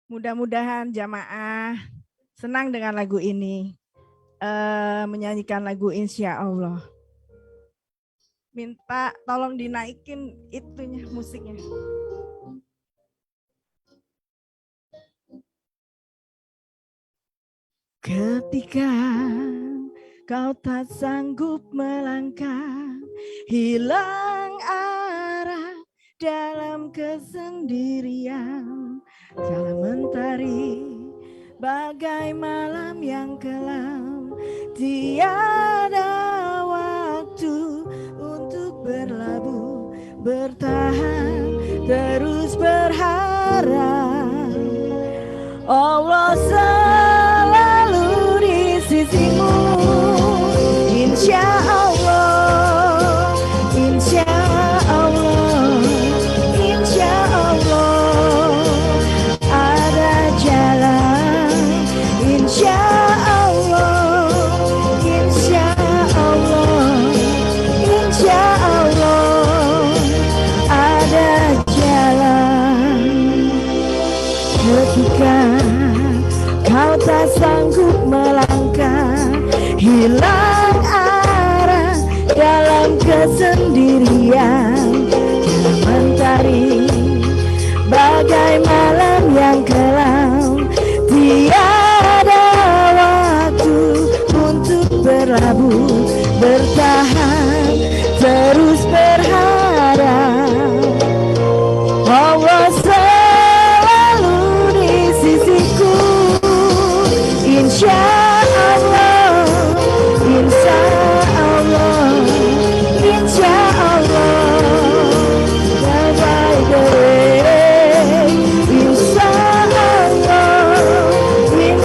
Mudah-mudahan jamaah senang dengan lagu ini, menyanyikan lagu Insya Allah. Minta tolong dinaikin itunya musiknya. Ketika kau tak sanggup melangkah, hilang arah dalam kesendirian, kala mentari bagai malam yang kelam, tiada waktu untuk berlabuh, bertahan, terus berharap. Allah selalu di sisimu, insya Allah, insya Allah, insya Allah ada jalan, insya Allah, insya Allah, insya Allah ada jalan. Ketika kau tak sanggup melangkah, hilang arah dalam kesendirian, kala mentari bagai malam yang kelam, tiada waktu untuk berlabuh, bertahan, terus berharap. Allah selalu di sisiku, insya Allah, insya Allah, insya Allah, insya Allah, insya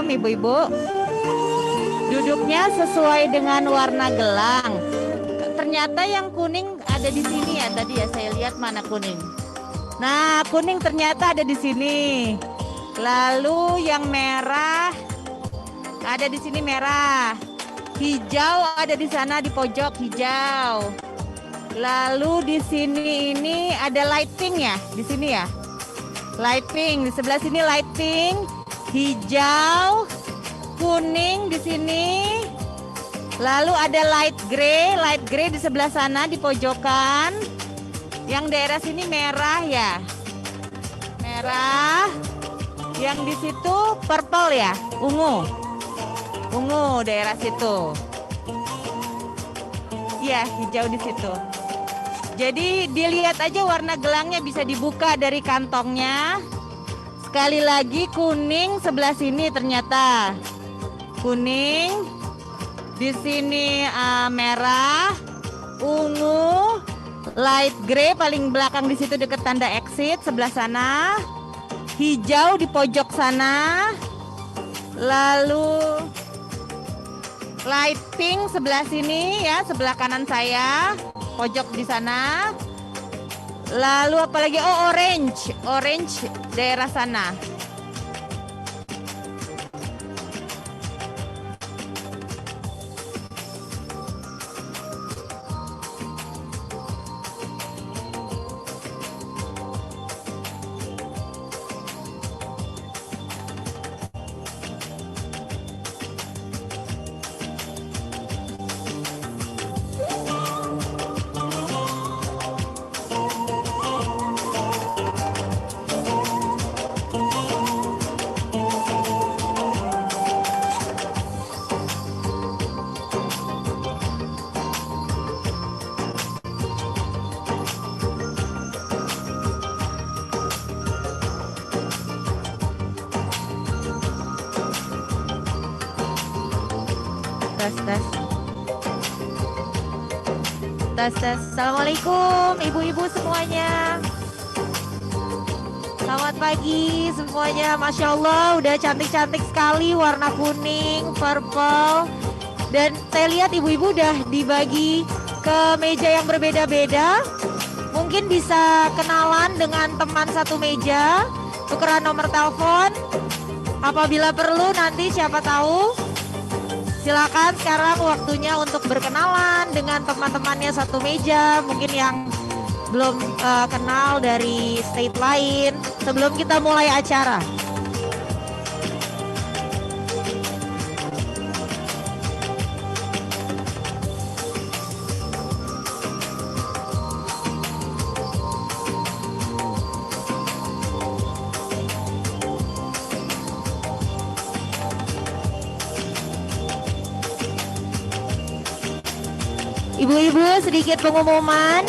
ibu-ibu. Duduknya sesuai dengan warna gelang. Ternyata yang kuning ada di sini ya tadi ya, saya lihat mana kuning. Nah, kuning ternyata ada di sini. Lalu yang merah ada di sini merah. Hijau ada di sana di pojok hijau. Lalu di sini ini ada light pink ya, di sini ya. Light pink, di sebelah sini light pink, hijau, kuning di sini. Lalu ada light gray di sebelah sana di pojokan. Yang daerah sini merah ya. Merah. Yang di situ purple ya, ungu. Ungu daerah situ. Iya, hijau di situ. Jadi dilihat aja warna gelangnya bisa dibuka dari kantongnya. Sekali lagi kuning sebelah sini ternyata. Kuning. Di sini merah, ungu, light gray paling belakang di situ dekat tanda exit sebelah sana. Hijau di pojok sana. Lalu light pink sebelah sini ya, sebelah kanan saya, pojok di sana. Lalu apalagi, oh orange daerah sana. Tes. Assalamualaikum ibu-ibu semuanya. Selamat pagi semuanya. Masya Allah udah cantik-cantik sekali, warna kuning, purple. Dan saya lihat ibu-ibu udah dibagi ke meja yang berbeda-beda. Mungkin bisa kenalan dengan teman satu meja, tukeran nomor telepon. Apabila perlu nanti siapa tahu. Silakan sekarang waktunya untuk berkenalan dengan teman-temannya satu meja, mungkin yang belum kenal dari state lain sebelum kita mulai acara. Ibu-ibu, sedikit pengumuman.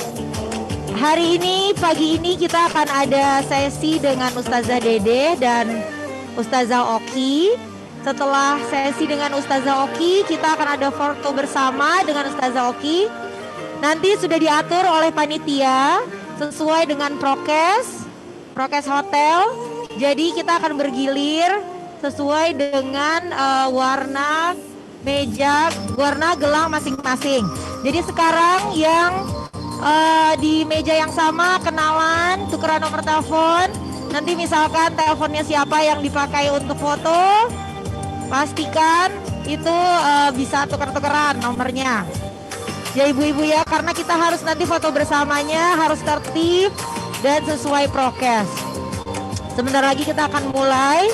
Hari ini, pagi ini kita akan ada sesi dengan Ustazah Dede dan Ustazah Oki. Setelah sesi dengan Ustazah Oki, kita akan ada foto bersama dengan Ustazah Oki. Nanti sudah diatur oleh panitia sesuai dengan prokes hotel. Jadi kita akan bergilir sesuai dengan warna meja, warna gelang masing-masing. Jadi sekarang yang di meja yang sama kenalan, tukeran nomor telepon. Nanti misalkan teleponnya siapa yang dipakai untuk foto, pastikan itu bisa tuker-tukeran nomornya. Ya ibu-ibu ya, karena kita harus nanti foto bersamanya harus tertib dan sesuai prokes. Sebentar lagi kita akan mulai.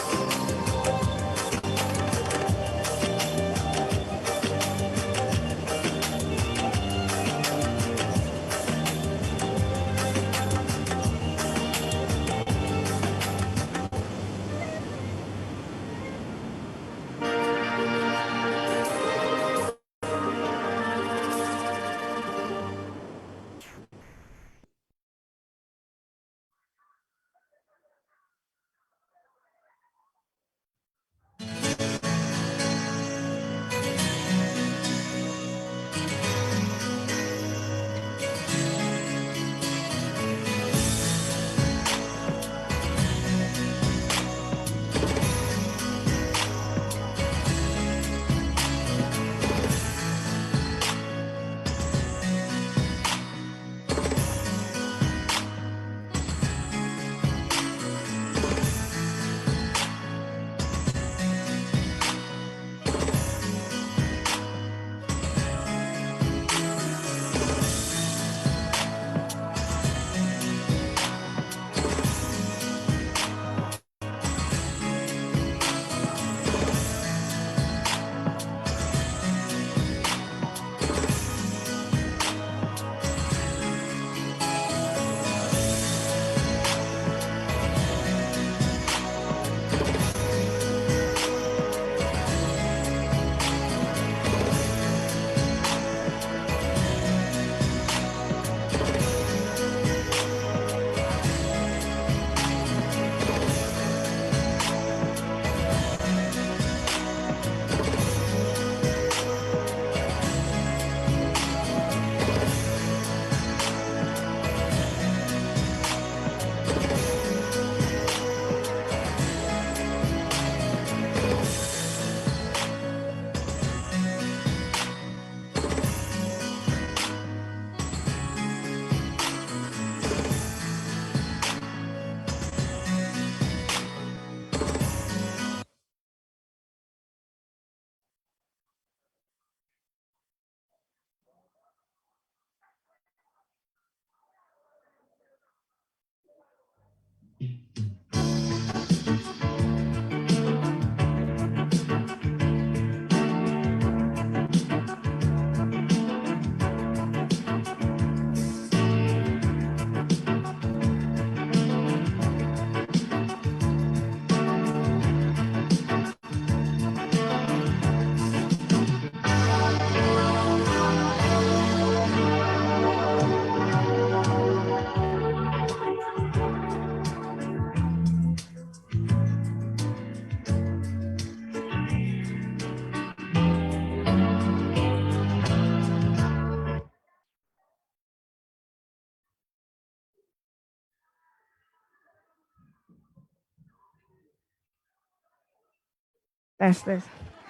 Tes, tes.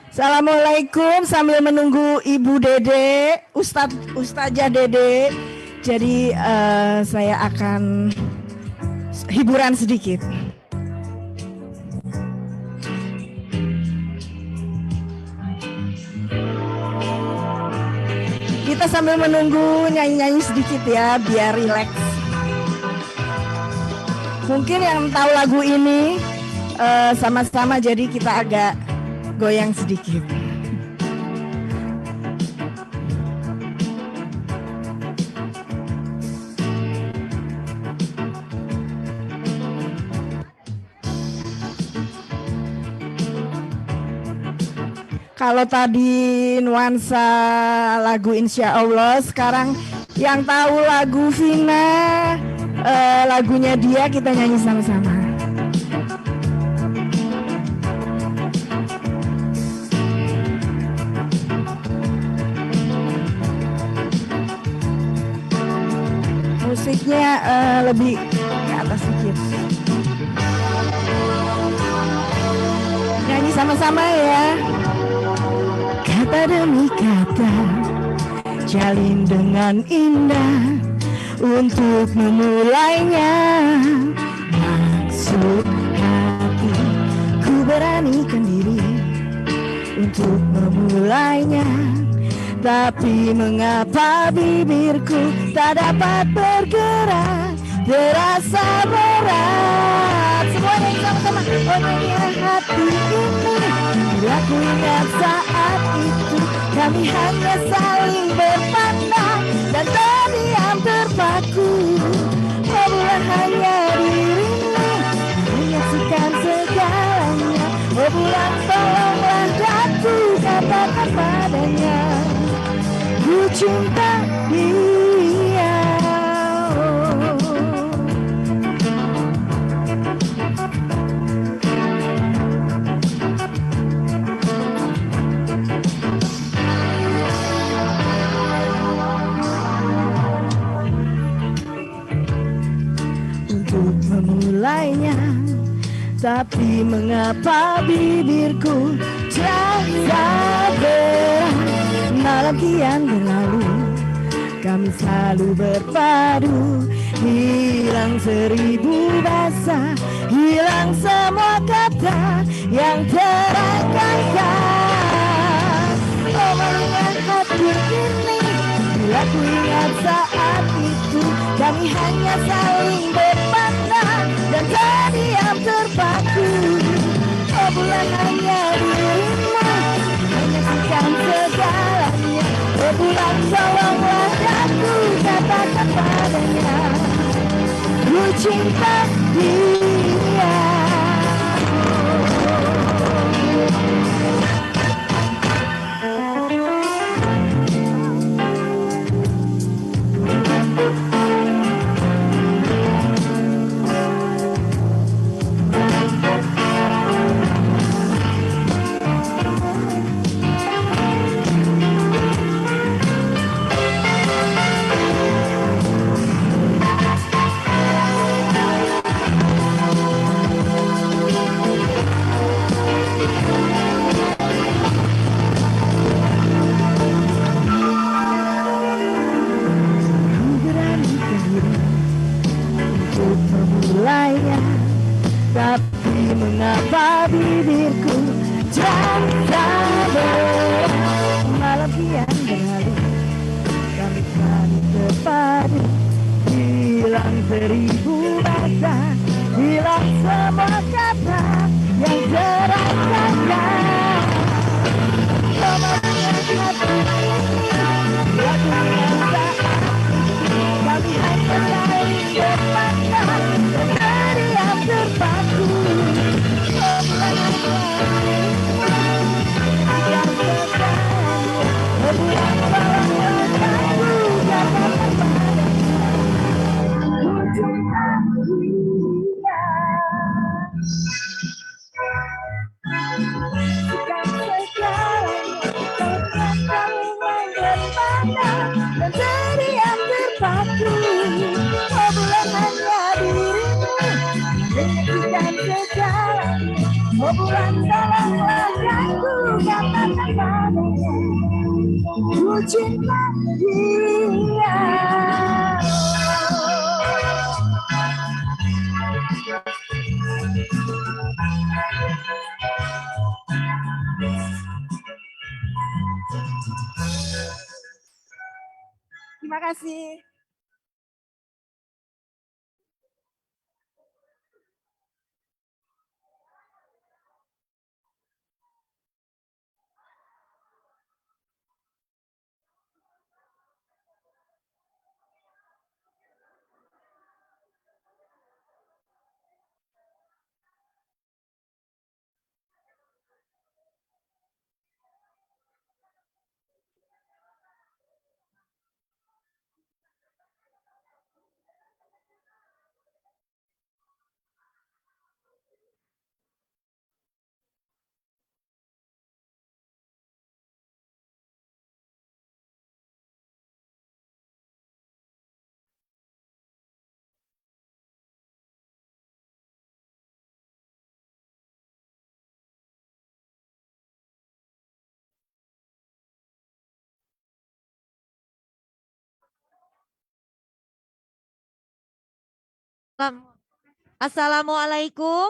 Assalamualaikum, sambil menunggu Ibu Dede, Ustazah Dede. Jadi saya akan hiburan sedikit. Kita sambil menunggu nyanyi-nyanyi sedikit ya, biar rileks. Mungkin yang tahu lagu ini sama-sama, jadi kita agak goyang sedikit. Kalau tadi nuansa lagu Insya Allah, sekarang yang tahu lagu Vina, lagunya dia, kita nyanyi sama-sama. Musiknya lebih ke atas sedikit. Nyanyi sama-sama ya. Kata demi kata jalin dengan indah untuk memulainya. Maksud hati ku beranikan diri untuk memulainya. Tapi mengapa bibirku tak dapat bergerak, terasa berat. Semuanya sama-sama. Oh nyanyi hati ini, bila ku ingat saat itu kami hanya saling berpandang dan terdiam terpaku. Oh bulan hanya dirimu menyaksikan segalanya. Oh bulan tolonglah daku katakan padanya ku cinta dia. Untuk memulainya, tapi mengapa bibirku terasa berat. Malam kian berlalu, kami selalu berpadu. Hilang seribu bahasa, hilang semua kata yang terangkaikan. Oh mengingat hati ini, bila ku ingat saat itu kami hanya saling berpandang dan terdiam terpaku. Oh bulan hanya dirimu menyaksikan segalanya. Oh bulan tolonglah aku katakan padanya ku cinta dia. Tapi mengapa bibirku terasa berat. Malam kian berlalu, kami saling terpadu. Hilang seribu bahasa, hilang semua kata yang terangkaikan. Kemana hati ini, lagu yang saat kami hanya saling berpandang dan terdiam terpaku. Oh bulan yang segalanya, oh bulan tolonglah aku katakan padanya ku cinta dia. Bukan segalanya, bukan saling berpandang dan terdiam terpaku. Oh bulan hanya dirimu menyaksikan segalanya. Oh bulan tolonglah katakan padanya, ku cinta dia. Terima kasih. Assalamualaikum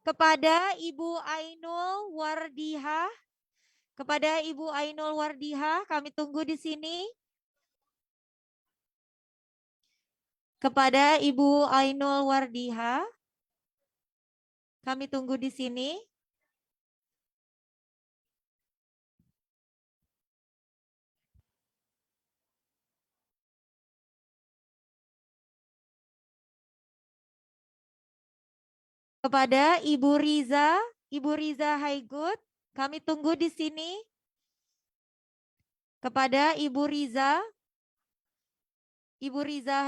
kepada Ibu Ainul Wardihah. Kepada Ibu Ainul Wardihah, kami tunggu di sini. Kepada Ibu Ainul Wardihah, kami tunggu di sini. Kepada Ibu Riza Haigut, kami tunggu di sini. Kepada Ibu Riza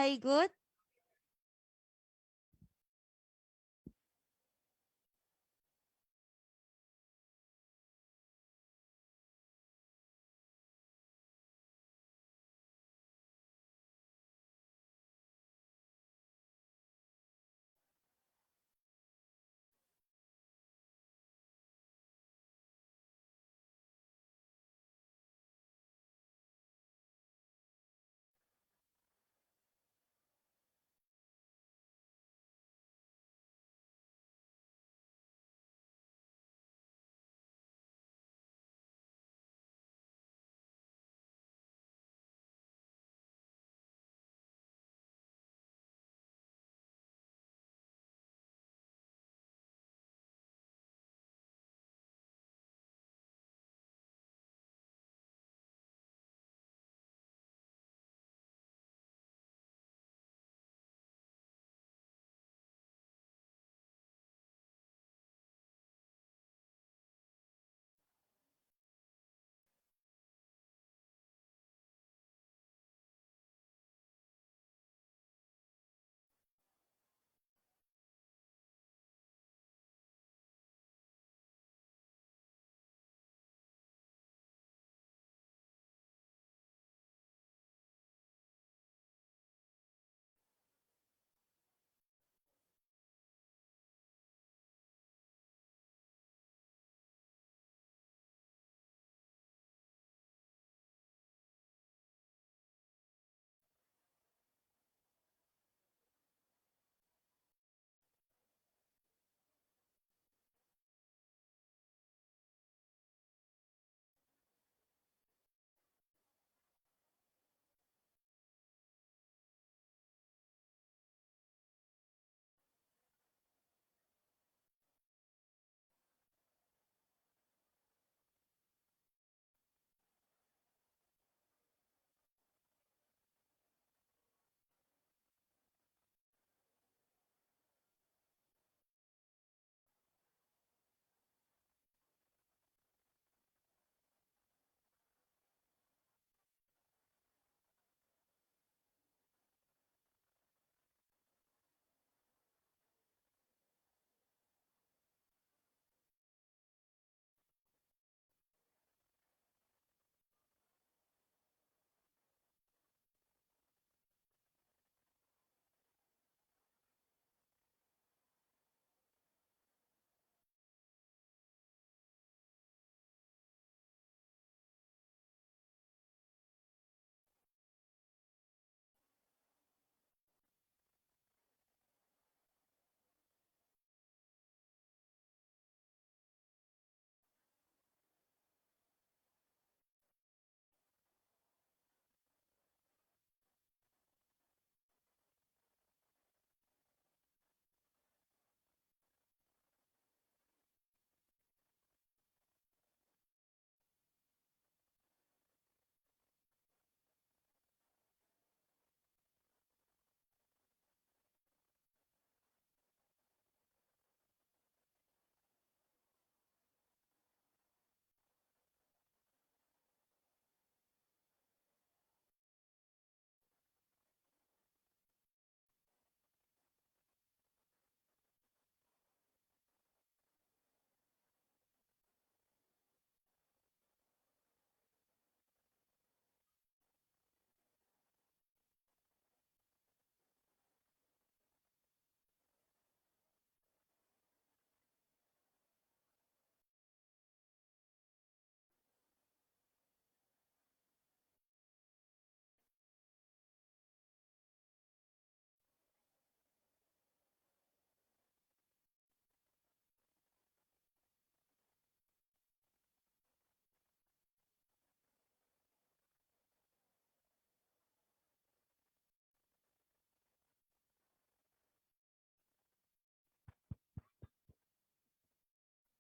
Haigut.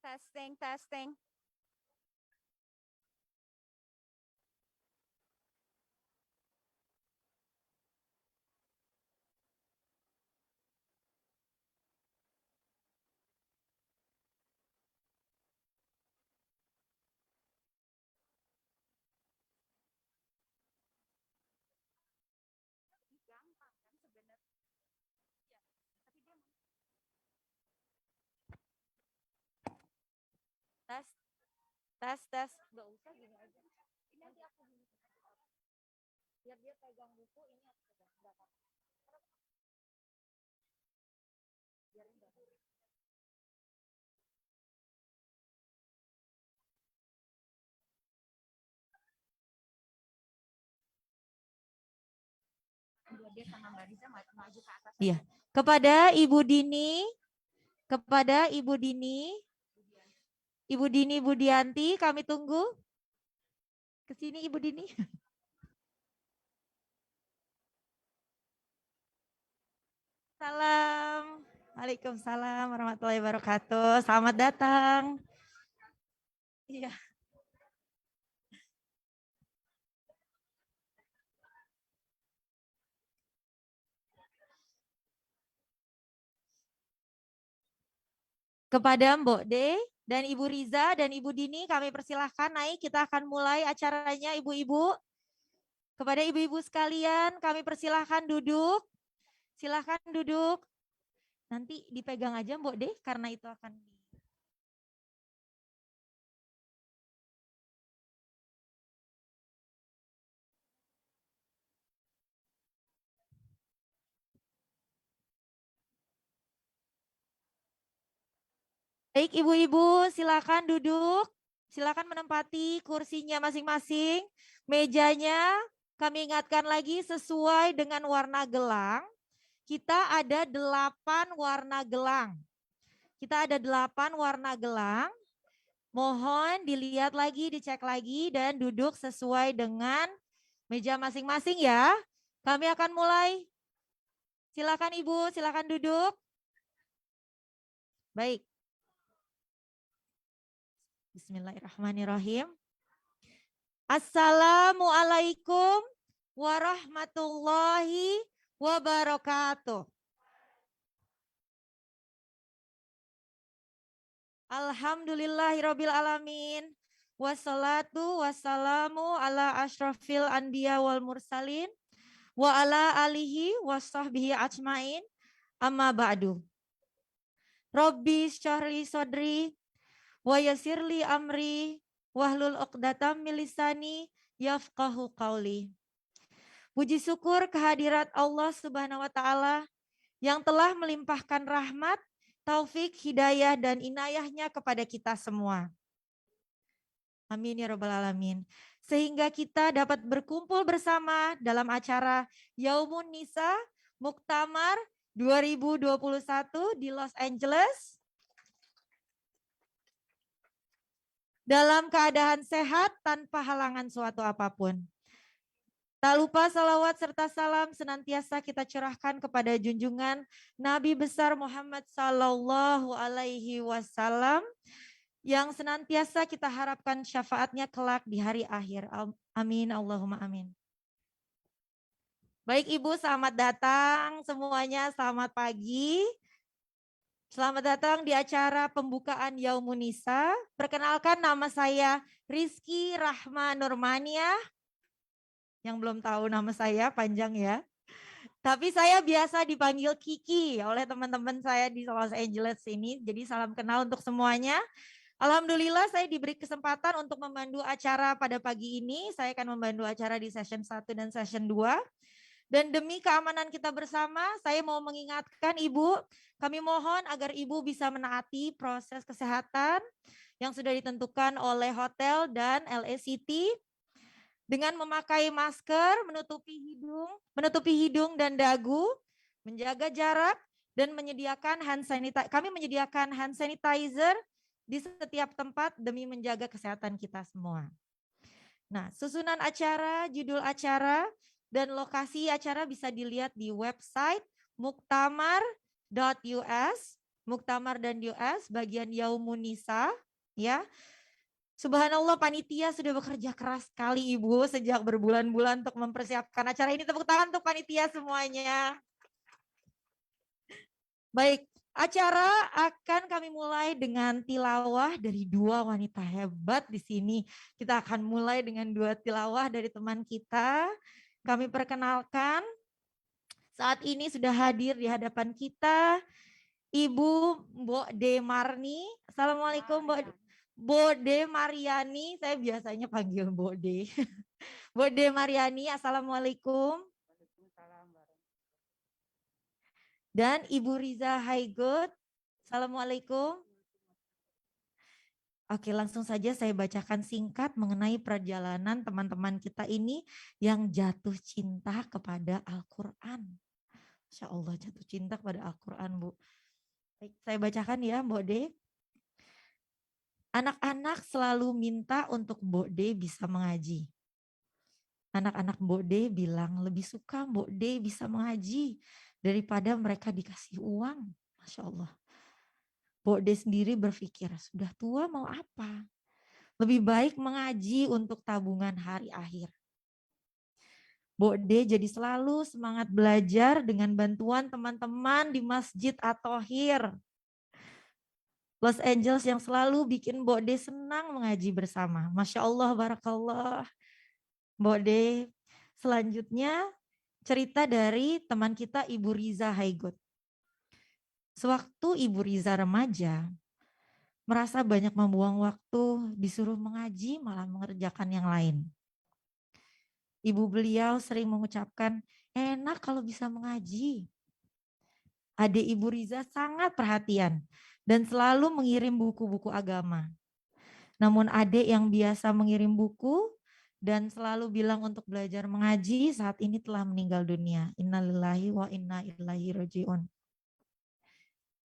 Testing, testing. Gampang kan sebenarnya. Ya, tapi dia tes, tes. Nggak usah gini aja. Ini nanti aku biar dia pegang buku, ini aku pegang. Nggak apa-apa. Biar enggak. Dia sama Mbak Riza maju ke atas. Iya. Kepada Ibu Dini, Ibu Dini Budianti, kami tunggu. Ke sini Ibu Dini. Salam. Waalaikumsalam warahmatullahi wabarakatuh. Selamat datang. Iya. Kepada Mbok D dan Ibu Riza dan Ibu Dini kami persilahkan naik. Kita akan mulai acaranya Ibu-Ibu. Kepada Ibu-Ibu sekalian kami persilahkan duduk. Silahkan duduk. Nanti dipegang aja Mbok D karena itu akan di... Baik Ibu-Ibu silakan duduk. Silakan menempati kursinya masing-masing. Mejanya kami ingatkan lagi sesuai dengan warna gelang. Kita ada 8 warna gelang. Kita ada 8 warna gelang. Mohon dilihat lagi, dicek lagi, dan duduk sesuai dengan meja masing-masing ya. Kami akan mulai. Silakan Ibu, silakan duduk. Baik. Bismillahirrahmanirrahim. Assalamualaikum warahmatullahi wabarakatuh. Alhamdulillahirabbil alamin. Wassalatu wassalamu ala asyrafil anbiya wal mursalin wa ala alihi washabbihi ajmain. Amma ba'du. Rabbi syrahli sadri wa yassirli amri wahlul 'uqdatam min lisani yafqahu qauli. Puji syukur kehadirat Allah Subhanahu wa taala yang telah melimpahkan rahmat, taufik, hidayah dan inayahnya kepada kita semua. Amin ya rabbal alamin. Sehingga kita dapat berkumpul bersama dalam acara Yaumun Nisa Muktamar 2021 di Los Angeles. Dalam keadaan sehat tanpa halangan suatu apapun. Tak lupa salawat serta salam senantiasa kita curahkan kepada junjungan Nabi besar Muhammad Sallallahu Alaihi Wasallam yang senantiasa kita harapkan syafaatnya kelak di hari akhir. Amin, Allahumma amin. Baik Ibu, selamat datang semuanya, selamat pagi. Selamat datang di acara pembukaan Yaumun Nisa. Perkenalkan nama saya Rizky Rahma Nurmaniah. Yang belum tahu nama saya panjang ya. Tapi saya biasa dipanggil Kiki oleh teman-teman saya di Los Angeles ini. Jadi salam kenal untuk semuanya. Alhamdulillah saya diberi kesempatan untuk memandu acara pada pagi ini. Saya akan memandu acara di session 1 dan session 2. Dan demi keamanan kita bersama, saya mau mengingatkan Ibu, kami mohon agar Ibu bisa menaati proses kesehatan yang sudah ditentukan oleh hotel dan LA City dengan memakai masker, menutupi hidung dan dagu, menjaga jarak dan menyediakan hand sanitizer. Kami menyediakan hand sanitizer di setiap tempat demi menjaga kesehatan kita semua. Nah, susunan acara, judul acara, dan lokasi acara bisa dilihat di website muktamar.us Muktamar dan US bagian Yaumun Nisa ya. Subhanallah panitia sudah bekerja keras sekali Ibu sejak berbulan-bulan untuk mempersiapkan acara ini. Tepuk tangan untuk panitia semuanya. Baik, acara akan kami mulai dengan tilawah dari dua wanita hebat di sini. Kita akan mulai dengan dua tilawah dari teman kita. Kami perkenalkan saat ini sudah hadir di hadapan kita Ibu Mbok De Marni. Assalamualaikum Mbok De Mariani. Saya biasanya panggil Mbok De. Mbok De Mariani, Assalamualaikum. Dan Ibu Riza Haigut. Assalamualaikum. Oke, langsung saja saya bacakan singkat mengenai perjalanan teman-teman kita ini yang jatuh cinta kepada Al-Quran. Masya Allah jatuh cinta kepada Al-Quran, Bu. Baik, saya bacakan ya, Mbok De. Anak-anak selalu minta untuk Mbok De bisa mengaji. Anak-anak Mbok De bilang lebih suka Mbok De bisa mengaji daripada mereka dikasih uang. Masya Allah. Mbok De sendiri berpikir, sudah tua mau apa? Lebih baik mengaji untuk tabungan hari akhir. Mbok De jadi selalu semangat belajar dengan bantuan teman-teman di Masjid At-Thohir Los Angeles yang selalu bikin Mbok De senang mengaji bersama. Masya Allah, barakallah. Mbok De, selanjutnya cerita dari teman kita Ibu Riza Haigut. Sewaktu Ibu Riza remaja, merasa banyak membuang waktu, disuruh mengaji malah mengerjakan yang lain. Ibu beliau sering mengucapkan, enak kalau bisa mengaji. Adik Ibu Riza sangat perhatian dan selalu mengirim buku-buku agama. Namun adik yang biasa mengirim buku dan selalu bilang untuk belajar mengaji saat ini telah meninggal dunia. Innalillahi wa inna ilaihi rajiun.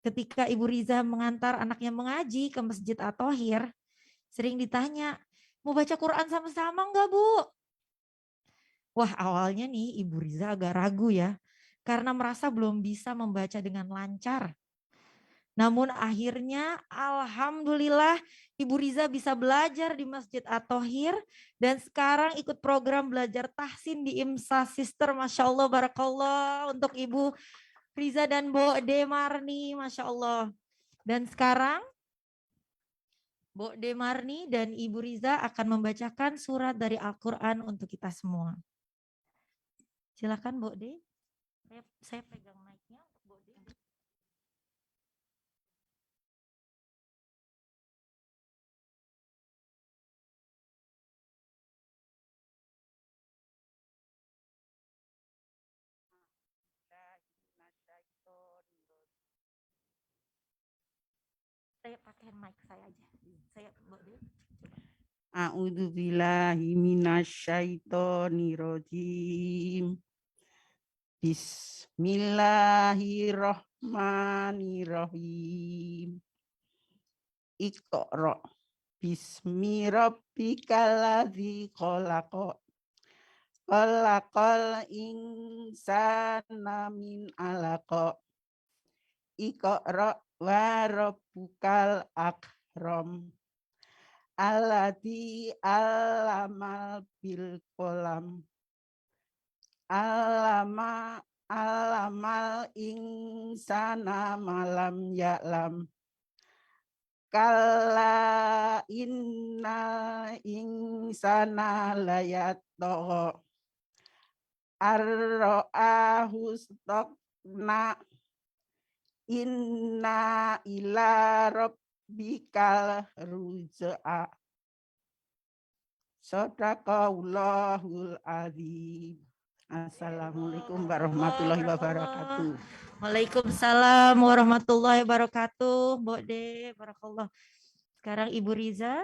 Ketika Ibu Riza mengantar anaknya mengaji ke Masjid At-Thohir, sering ditanya, mau baca Quran sama-sama enggak, Bu? Wah, awalnya nih Ibu Riza agak ragu ya, karena merasa belum bisa membaca dengan lancar. Namun akhirnya alhamdulillah Ibu Riza bisa belajar di Masjid At-Thohir dan sekarang ikut program belajar tahsin di IMSA Sister. Masya Allah, barakallah untuk Ibu Riza dan Mbok De Marni, Masya Allah. Dan sekarang Mbok De Marni dan Ibu Riza akan membacakan surat dari Al-Quran untuk kita semua. Silakan Mbok De. Saya pegang mic-nya untuk Mbok De. Saya pakai mic saya aja. Saya Mbok De. A'udzubillahi minasyaitonirrajim. Bismillahirrahmanirrahim. Iqra bismi rabbikal ladzi khalaq. Khalaqal insana min 'alaq. Iqra wa rabbukal akram. Alladzi alamal bil qalam. Alamal insana malam ya'lam. Kalla inna insana layatgha. Ar-ra'ahu stagna. Inna ila rabbikal ruj'a. Shadaqallahul azim. Assalamualaikum warahmatullahi wabarakatuh. Waalaikumsalam warahmatullahi wabarakatuh. Mbok De, barakallah. Sekarang Ibu Riza,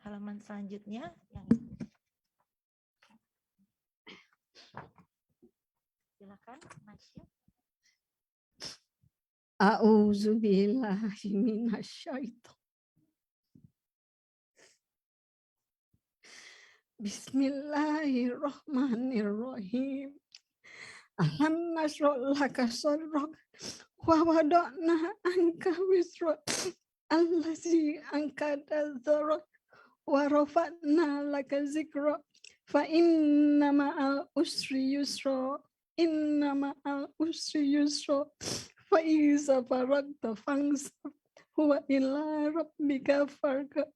halaman selanjutnya yang silakan, Masya. A'udzubillahi minasyaitonir. Bismillahirrahmanirrahim. Alam nashrah laka sadrak wa wada'na anka wisrak allazi anqadha dhahrak wa rafa'na laka zikrak fa inna ma'al usri yusra inna ma'al usri yusra fa iza faragta fansab wa ila rabbika farghab.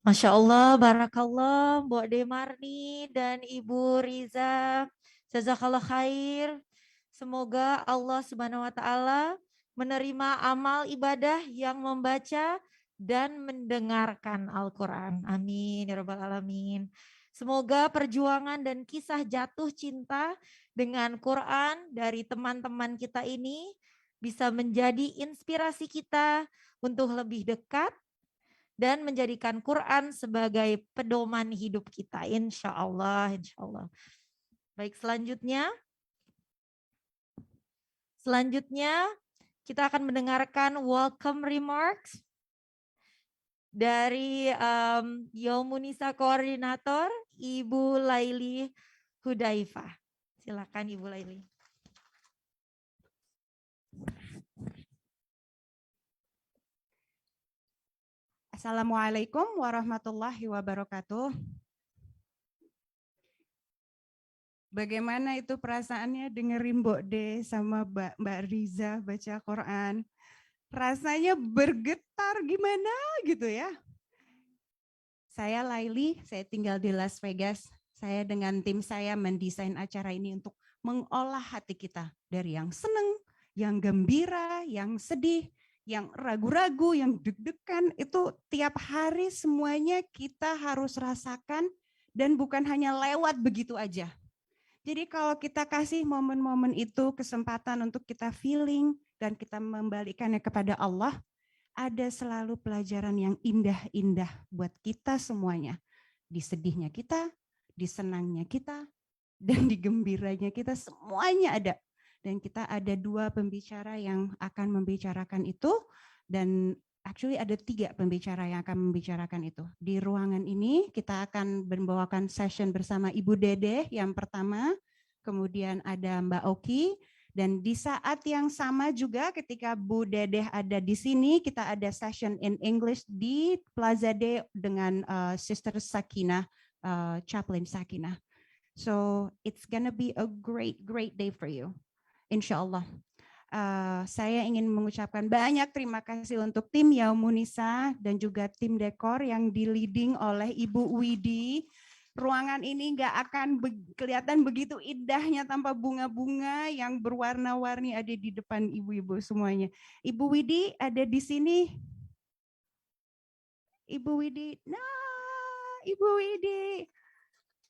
Masya Allah, barakallah, Mbok Demarni dan Ibu Riza. Jazakallah khair. Semoga Allah Subhanahu wa taala menerima amal ibadah yang membaca dan mendengarkan Al-Qur'an. Amin ya rabbal alamin. Semoga perjuangan dan kisah jatuh cinta dengan Quran dari teman-teman kita ini bisa menjadi inspirasi kita untuk lebih dekat dan menjadikan Quran sebagai pedoman hidup kita. Insya Allah, insya Allah. Baik, selanjutnya kita akan mendengarkan welcome remarks dari Yaumunisa Koordinator Ibu Laili Hudaifah. Silakan Ibu Laili. Assalamualaikum warahmatullahi wabarakatuh. Bagaimana itu perasaannya dengerin Mbok De sama Mbak Riza baca Quran? Rasanya bergetar gimana gitu ya. Saya Laili, saya tinggal di Las Vegas. Saya dengan tim saya mendesain acara ini untuk mengolah hati kita dari yang seneng, yang gembira, yang sedih, yang ragu-ragu, yang deg-degan, itu tiap hari semuanya kita harus rasakan dan bukan hanya lewat begitu aja. Jadi kalau kita kasih momen-momen itu kesempatan untuk kita feeling dan kita membalikannya kepada Allah, ada selalu pelajaran yang indah-indah buat kita semuanya. Di sedihnya kita, di senangnya kita, dan di gembiranya kita, semuanya ada. Dan kita ada dua pembicara yang akan membicarakan itu, dan actually ada 3 pembicara yang akan membicarakan itu. Di ruangan ini kita akan membawakan session bersama Ibu Dede yang pertama, kemudian ada Mbak Oki, dan di saat yang sama juga ketika Bu Dedeh ada di sini, kita ada session in English di Plaza D dengan Sister Sakinah, Chaplain Sakinah. So it's gonna be a great day for you, insya Allah. Saya ingin mengucapkan banyak terima kasih untuk tim Yaumunisa dan juga tim dekor yang di-leading oleh Ibu Widi. Ruangan ini nggak akan kelihatan begitu indahnya tanpa bunga-bunga yang berwarna-warni ada di depan ibu-ibu semuanya. Ibu Widi ada di sini. Ibu Widi, nah Ibu Widi.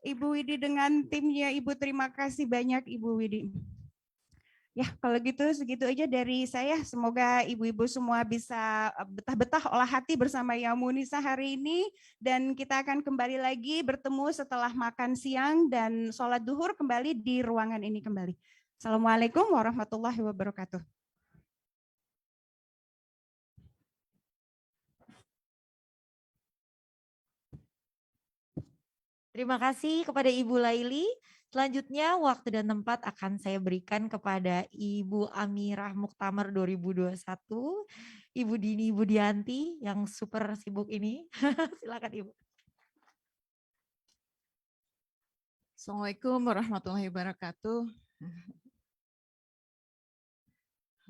Ibu Widi dengan timnya, Ibu terima kasih banyak Ibu Widi. Ya, kalau gitu segitu aja dari saya. Semoga ibu-ibu semua bisa betah-betah olah hati bersama Yaumunisa hari ini. Dan kita akan kembali lagi bertemu setelah makan siang dan sholat duhur kembali di ruangan ini kembali. Assalamualaikum warahmatullahi wabarakatuh. Terima kasih kepada Ibu Laili. Selanjutnya waktu dan tempat akan saya berikan kepada Ibu Amirah Muktamar 2021, Ibu Dini Budianti yang super sibuk ini. Silakan Ibu. Assalamualaikum warahmatullahi wabarakatuh.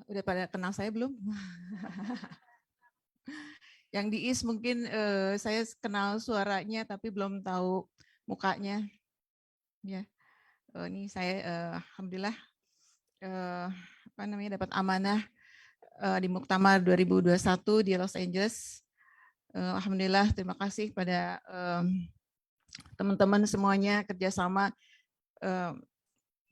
Udah pada kenal saya belum? Yang di IS mungkin saya kenal suaranya tapi belum tahu mukanya. Ya. Ini saya alhamdulillah dapat amanah di Muktamar 2021 di Los Angeles. Alhamdulillah, terima kasih pada teman-teman semuanya, kerjasama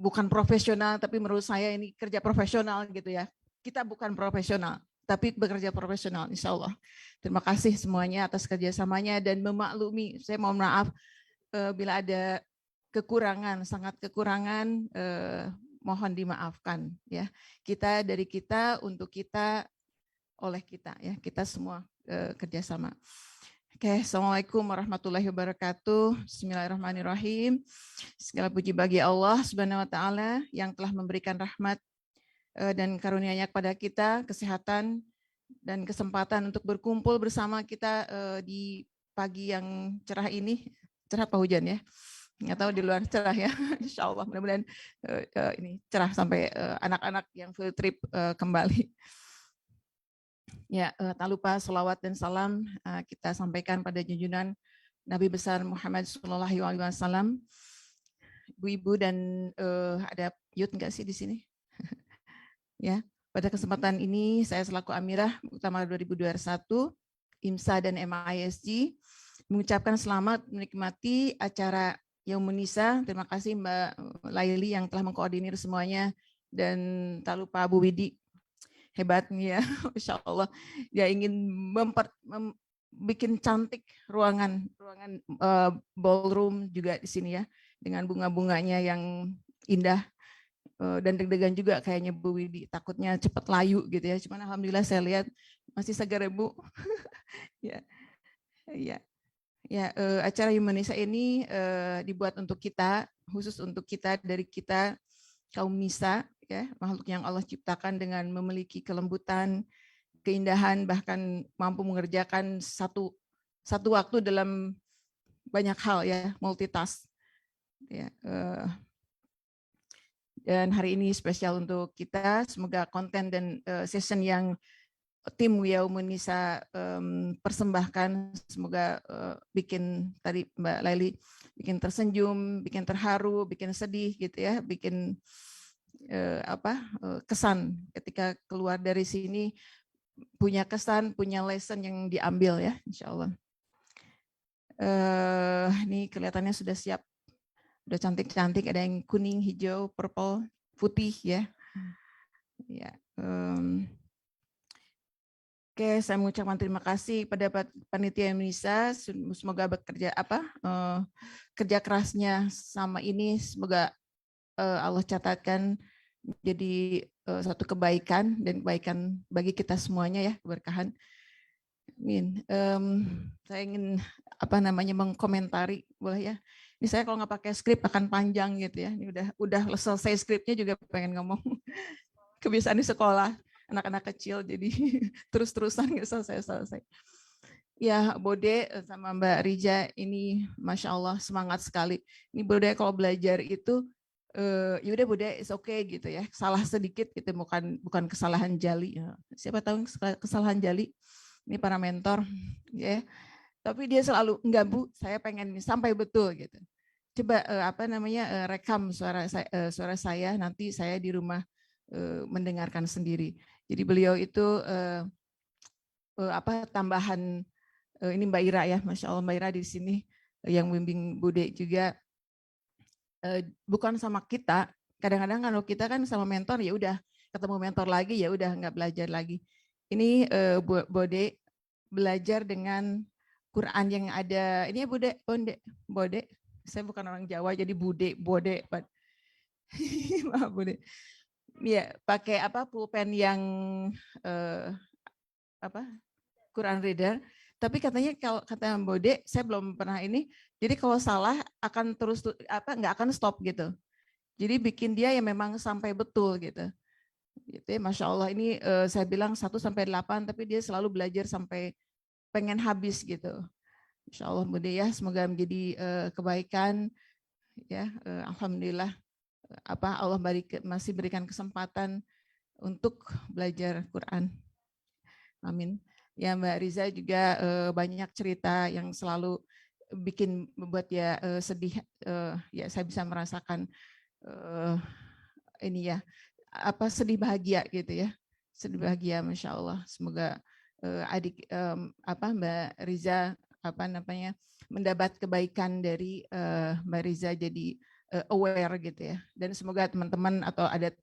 bukan profesional tapi menurut saya ini kerja profesional gitu ya. Kita bukan profesional tapi bekerja profesional, insya Allah. Terima kasih semuanya atas kerjasamanya dan memaklumi. Saya mohon maaf bila ada kekurangan, sangat kekurangan. mohon dimaafkan ya. Kita dari kita untuk kita oleh kita ya. Kita semua kerjasama. Oke, Assalamualaikum warahmatullahi wabarakatuh. Bismillahirrahmanirrahim. Segala puji bagi Allah Subhanahu wa taala yang telah memberikan rahmat dan karunia-Nya kepada kita, kesehatan dan kesempatan untuk berkumpul bersama kita di pagi yang cerah ini. Cerah apa hujan ya? Nggak tahu di luar cerah ya. Insya Allah mudah-mudahan ini cerah sampai anak-anak yang field trip kembali. Ya, tak lupa selawat dan salam kita sampaikan pada junjungan Nabi besar Muhammad SAW. Ibu-ibu dan ada Yud nggak sih di sini? Ya, pada kesempatan ini saya selaku Amirah Muktamar 2021 IMSA dan MISG mengucapkan selamat menikmati acara Yaumun Nisa. Terima kasih Mbak Laili yang telah mengkoordinir semuanya dan tak lupa Bu Widi. Hebatnya, Masya Allah, dia ingin bikin cantik ruangan ballroom juga di sini ya, dengan bunga-bunganya yang indah dan deg-degan juga kayaknya Bu Widi, takutnya cepat layu gitu ya. Cuman alhamdulillah saya lihat masih segar ya Bu. Ya, ya, ya. Acara Yaumun Nisa ini dibuat untuk kita, khusus untuk kita dari kita kaum Nisa. Ya, makhluk yang Allah ciptakan dengan memiliki kelembutan, keindahan, bahkan mampu mengerjakan satu waktu dalam banyak hal ya, multitask. Ya, dan hari ini spesial untuk kita. Semoga konten dan session yang tim Yaumun Nisa persembahkan, semoga bikin tadi Mbak Laili bikin tersenyum, bikin terharu, bikin sedih gitu ya, bikin kesan ketika keluar dari sini, punya kesan, punya lesson yang diambil ya, insya Allah. Ini kelihatannya sudah siap, udah cantik-cantik, ada yang kuning, hijau, purple, putih ya. Ya. Oke, saya mengucapkan terima kasih pada panitia Indonesia. Semoga bekerja kerja kerasnya sama ini, semoga Allah catatkan jadi satu kebaikan dan kebaikan bagi kita semuanya ya, keberkahan. Amin. Saya ingin mengkomentari, boleh ya? Ini saya kalau nggak pakai skrip akan panjang gitu ya. Ini udah selesai skripnya juga pengen ngomong. Kebiasaan di sekolah anak-anak kecil jadi terus-terusan nggak selesai. Ya, Bode sama Mbak Rija ini Masya Allah semangat sekali. Ini Bode kalau belajar itu yaudah Bode it's okay gitu ya, salah sedikit gitu, bukan kesalahan jali ya. Siapa tahu kesalahan jali ini para mentor ya, tapi dia selalu enggak Bu, saya pengen sampai betul gitu. Coba rekam suara saya nanti saya di rumah mendengarkan sendiri. Jadi beliau itu tambahan ini Mbak Ira ya, Masya Allah Mbak Ira di sini yang bimbing Bude juga. Bukan sama kita, kadang-kadang kalau kita kan sama mentor ya udah ketemu mentor lagi ya udah nggak belajar lagi. Ini Bode belajar dengan Quran yang ada ini ya Bode. Saya bukan orang Jawa jadi Bode. Maaf Bode. Ya pakai pulpen yang Quran reader. Tapi katanya kalau kata Bode, saya belum pernah ini. Jadi kalau salah akan terus nggak akan stop gitu. Jadi bikin dia yang memang sampai betul gitu. Gitu ya, Masya Allah ini saya bilang 1 sampai 8, tapi dia selalu belajar sampai pengen habis gitu. Insya Allah Bode ya, semoga menjadi kebaikan ya. Alhamdulillah Allah masih berikan kesempatan untuk belajar Quran. Amin. Ya Mbak Riza juga banyak cerita yang selalu membuat dia sedih. Ya saya bisa merasakan ini ya sedih bahagia gitu ya, sedih bahagia Masya Allah. Semoga Mbak Riza mendapat kebaikan dari Mbak Riza, jadi aware gitu ya. Dan semoga teman-teman atau ada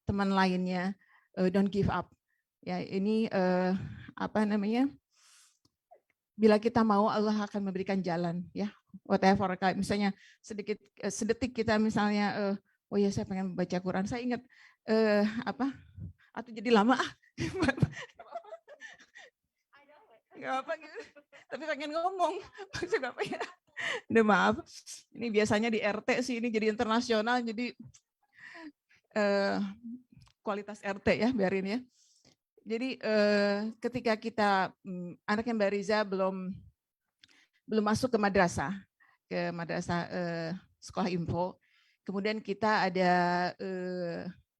teman lainnya don't give up. Ya ini bila kita mau Allah akan memberikan jalan ya, whatever, misalnya sedetik kita misalnya Oh ya, saya pengen baca Quran. Saya ingat apa? Atau jadi lama ah. Nggak apa gitu. Tapi pengen ngomong. Maksud apa ya? Udah maaf. Ini biasanya di RT sih, ini jadi internasional, jadi kualitas RT ya, biarin ya. Jadi ketika kita anaknya Mbak Riza belum masuk ke madrasah sekolah info. Kemudian kita ada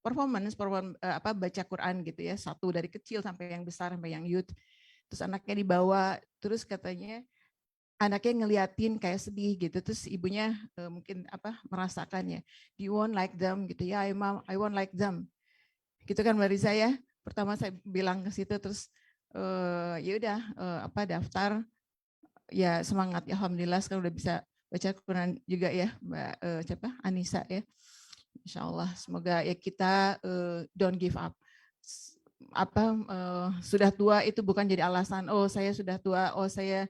performance baca Quran gitu ya, satu dari kecil sampai yang besar sampai yang youth. Terus anaknya dibawa, terus katanya anaknya ngeliatin kayak sedih gitu, terus ibunya mungkin merasakannya, do you want like them gitu ya, mom, I want like them, gitu kan Mbak Riza ya. Pertama saya bilang ke situ, terus ya udah daftar, ya semangat ya, alhamdulillah sekarang udah bisa baca Quran juga ya Mbak Anissa ya. Insya Allah semoga ya kita don't give up. Sudah tua itu bukan jadi alasan, oh saya sudah tua, oh saya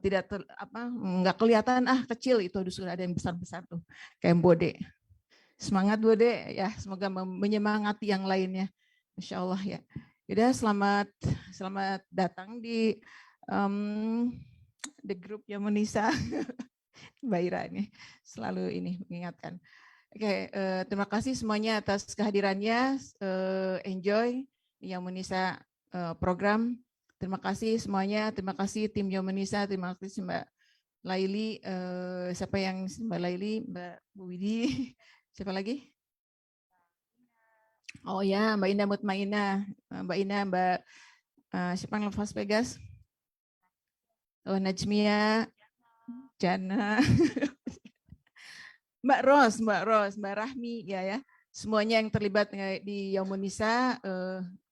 tidak nggak kelihatan kecil, itu sudah ada yang besar-besar tuh kayak Bode. Semangat Bode ya, semoga menyemangati yang lainnya. Insya Allah ya. Udah, selamat datang di the group Yamunisa. Mbak Ira ini selalu ini mengingatkan. Oke, terima kasih semuanya atas kehadirannya. Enjoy Yamunisa program. Terima kasih semuanya. Terima kasih tim Yamunisa. Terima kasih Mbak Laili. Siapa yang Mbak Laili, Mbak Bu Widi, siapa lagi? Oh ya, Mbak Indah Mutmainah, Mbak Ina, Mbak siapa yang Las Vegas? Oh, Najmia, Jana, Mbak Ros, Mbak Rahmi, ya, semuanya yang terlibat di Yamunisa,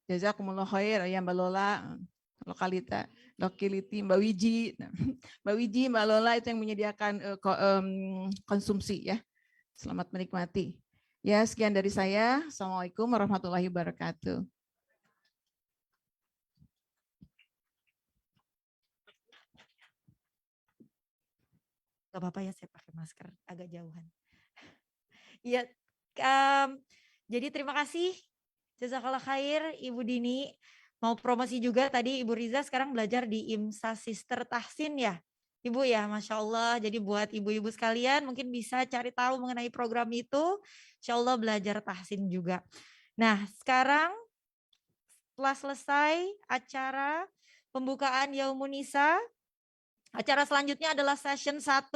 jazakumullah khair, ya Mbak Lola, Lokality, Mbak Wiji, Mbak Lola itu yang menyediakan konsumsi ya. Selamat menikmati. Ya, sekian dari saya. Assalamualaikum warahmatullahi wabarakatuh. Gak apa-apa ya, saya pakai masker agak jauhan. Iya, jadi terima kasih jazakallah khair Ibu Dini. Mau promosi juga tadi Ibu Riza sekarang belajar di IMSA Sister Tahsin ya Ibu ya, Masya Allah. Jadi buat ibu-ibu sekalian mungkin bisa cari tahu mengenai program itu. Insya Allah belajar tahsin juga. Nah sekarang setelah selesai acara pembukaan Yaumunisa, acara selanjutnya adalah session 1.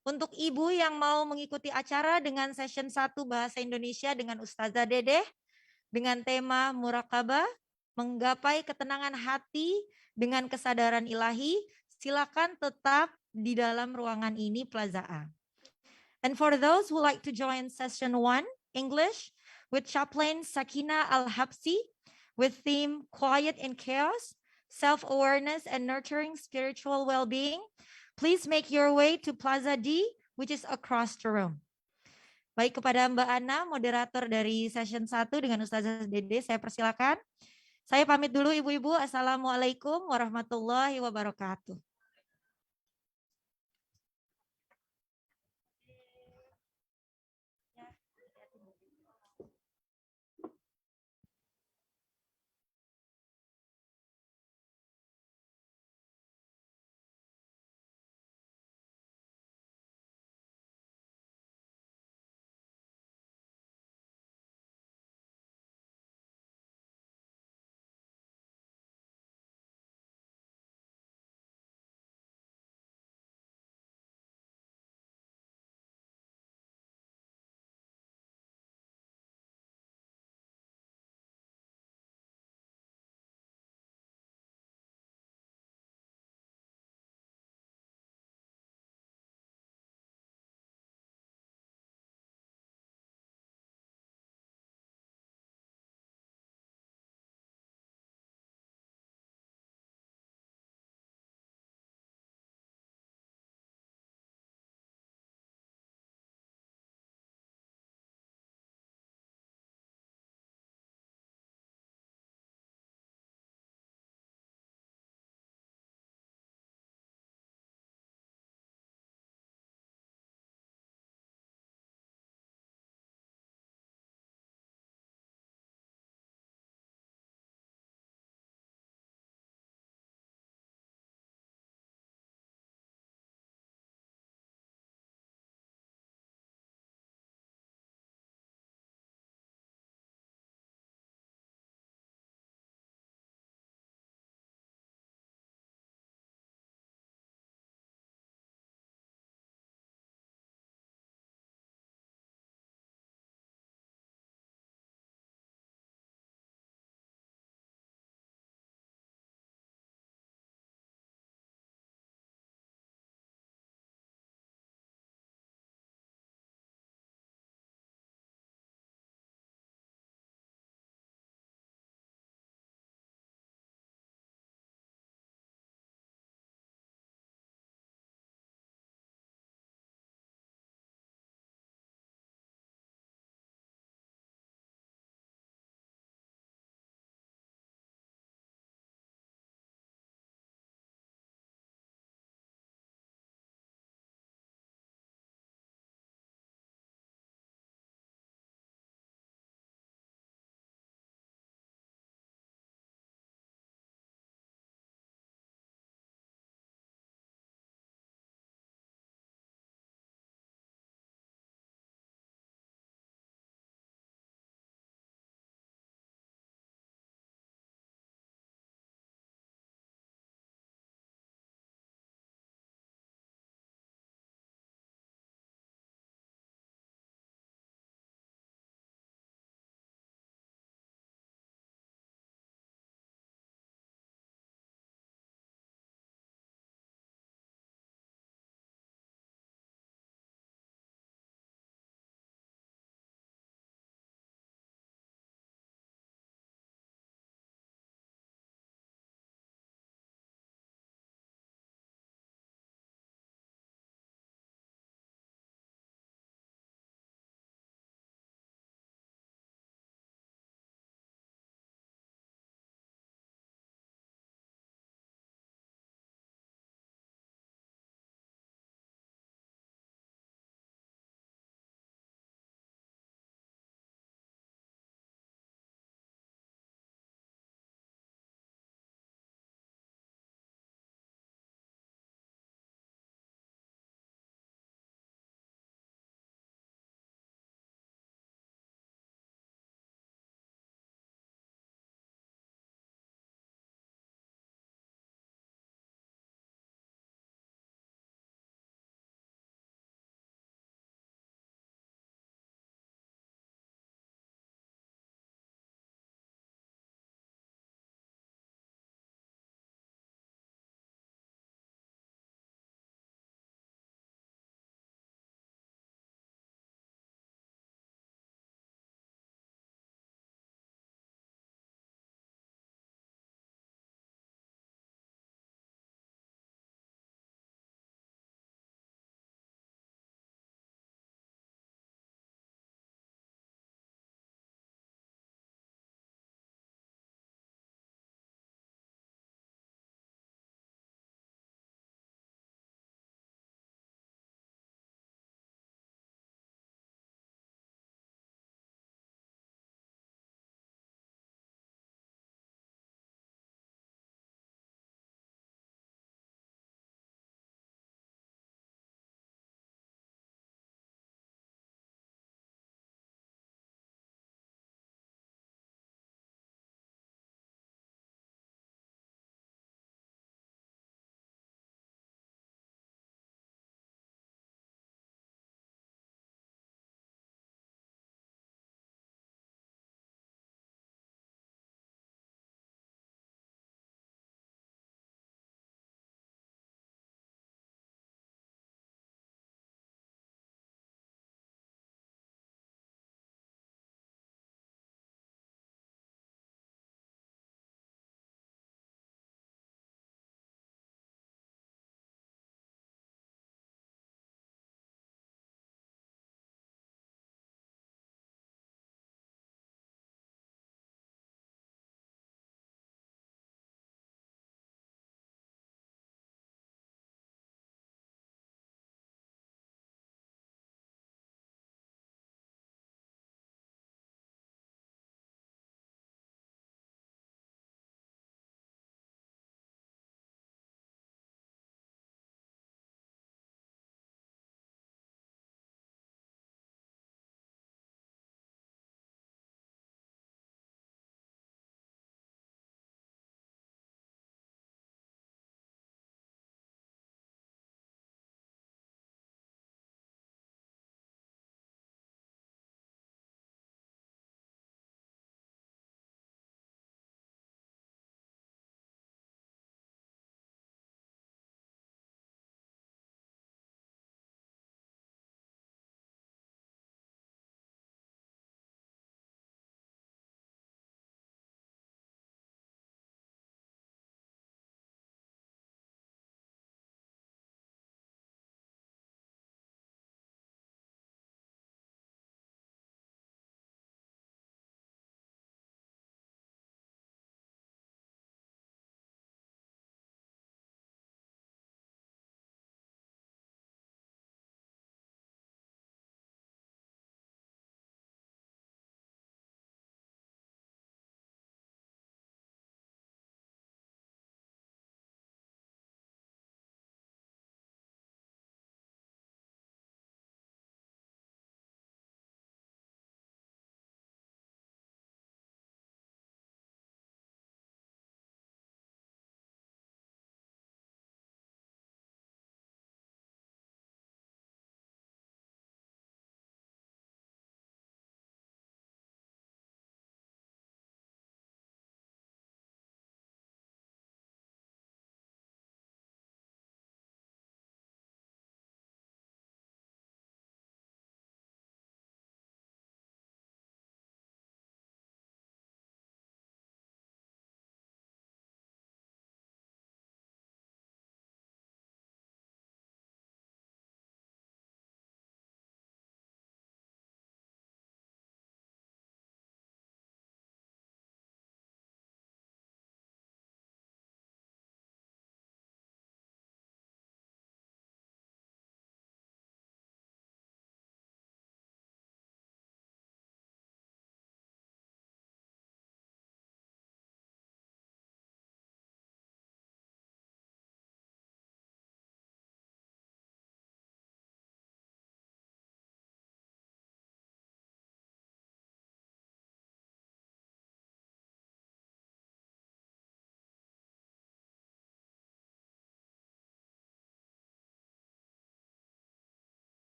Untuk ibu yang mau mengikuti acara dengan session 1 Bahasa Indonesia dengan Ustazah Dedeh, dengan tema Murakabah, menggapai ketenangan hati dengan kesadaran ilahi, silakan tetap di dalam ruangan ini Plaza A. And for those who like to join session 1, English, with Chaplain Sakina Al-Habsi, with theme Quiet in Chaos, Self-Awareness and Nurturing Spiritual Well-Being, please make your way to Plaza D, which is across the room. Baik, kepada Mbak Ana, moderator dari session 1 dengan Ustazah Dede, saya persilakan. Saya pamit dulu ibu-ibu. Assalamualaikum warahmatullahi wabarakatuh.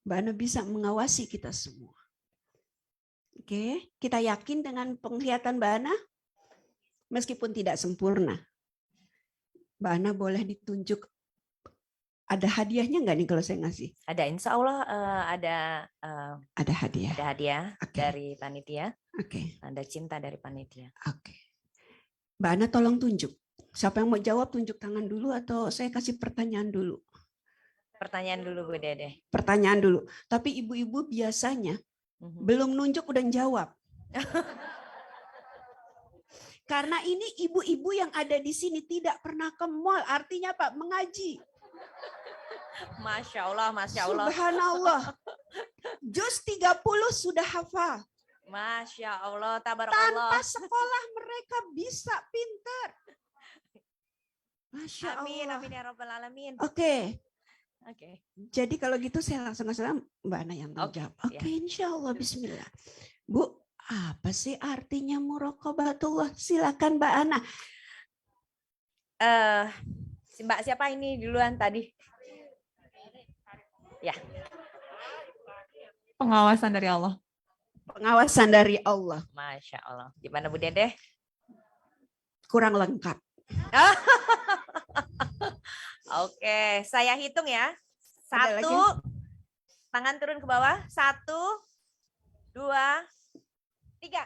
Mbak Ana bisa mengawasi kita semua. Oke, kita yakin dengan penglihatan Mbak Ana? Meskipun tidak sempurna. Mbak Ana boleh ditunjuk, ada hadiahnya nggak nih kalau saya ngasih? Ada, insya Allah Ada hadiah. ada hadiah Oke. dari panitia. Oke, Tanda cinta dari panitia. oke. Mbak Ana tolong tunjuk. Siapa yang mau jawab tunjuk tangan dulu atau saya kasih pertanyaan dulu? Pertanyaan dulu Bu Dede. Pertanyaan dulu. Tapi ibu-ibu biasanya belum nunjuk udah jawab. Karena ini ibu-ibu yang ada di sini tidak pernah ke mall. Artinya apa? Mengaji. Masya Allah, Masya Allah. Subhanallah. Juz 30 sudah hafal. Masya Allah, Tanpa tabarakallah. sekolah mereka bisa pintar. Masya Amin, Allah. amin ya Rabbal Alamin. Oke. Oke. Jadi kalau gitu saya langsung Mbak Ana yang Oke, menjawab. ya. Oke, insya Allah. Bismillah. Bu, apa sih artinya muraqabatullah? Silakan Mbak Ana. Mbak siapa ini duluan tadi? Ya. Pengawasan dari Allah. Pengawasan dari Allah. Masya Allah. Gimana Bu Dede? Kurang lengkap. Oke, saya hitung ya. Ada lagi? 1, tangan turun ke bawah. 1, 2, 3.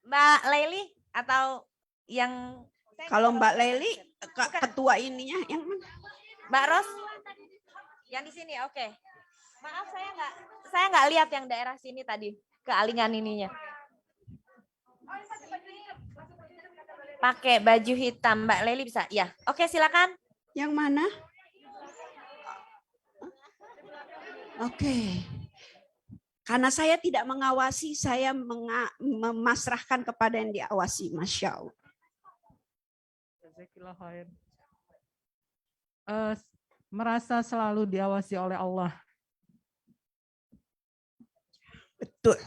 Mbak Leli atau yang Kalau Mbak Leli, ketua ininya yang mana? Mbak Ros? Yang di sini, oke. Maaf saya nggak lihat yang daerah sini tadi kealingan ininya. Pakai baju hitam, Mbak Leli bisa? Ya, oke silakan. Yang mana? Oke. Karena saya tidak mengawasi, saya memasrahkan kepada yang diawasi. Masya Allah. Jazakillah khair. Merasa selalu diawasi oleh Allah. Betul.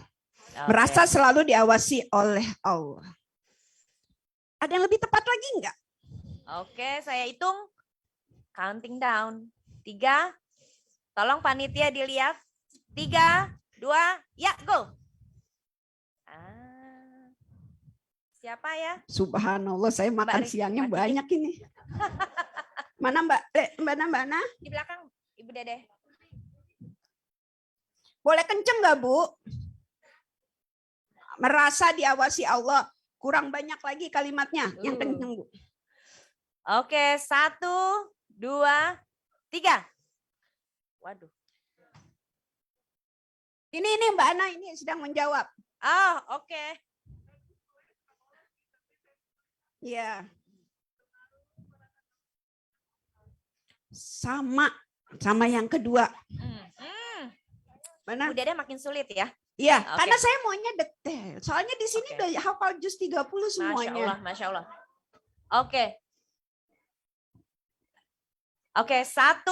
Merasa selalu diawasi oleh Allah. Ada yang lebih tepat lagi enggak? Oke, saya hitung. Counting down. 3. Tolong panitia dilihat. 3, 2, ya go. Siapa ya? Subhanallah, saya makan Mbak siangnya Riki. banyak ini. Mana Mbak? Mbak Ana? Di belakang Ibu Dede. Boleh kenceng nggak Bu? Merasa diawasi Allah. Kurang banyak lagi kalimatnya. Yang kenceng Bu. Oke, 1, 2, 3. Waduh. Ini Mbak Ana ini sedang menjawab. Oh, oke. Ya. Sama yang kedua. Mana? Bu Dede makin sulit ya. Iya, Oke. karena saya maunya detail. Soalnya di sini Oke. udah hafal juz 30 Masya semuanya. Allah, Masya Allah. Oke. Oke, 1,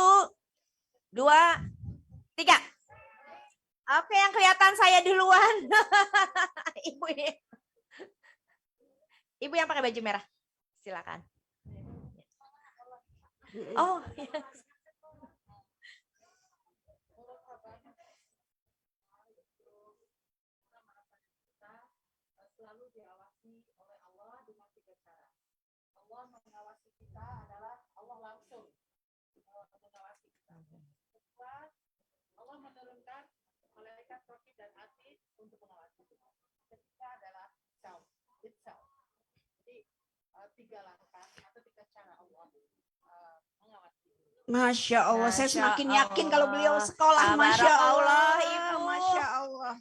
2, 3. Oke, yang kelihatan saya duluan. Ibu yang pakai baju merah. Silakan. Oh, iya. Selalu diawasi oleh Allah dengan 3 cara. Allah mengawasi kita adalah Allah langsung mengawasi kita. Kedua, Allah menurunkan malaikat raqib dan atid untuk mengawasi kita. Ketiga adalah itself. Jadi 3 langkah atau 3 cara Allah mengawasi. Masya Allah, saya Masya semakin yakin kalau beliau Allah. sekolah. Masya Allah, Tabarakallah, Ibu. Masya Allah.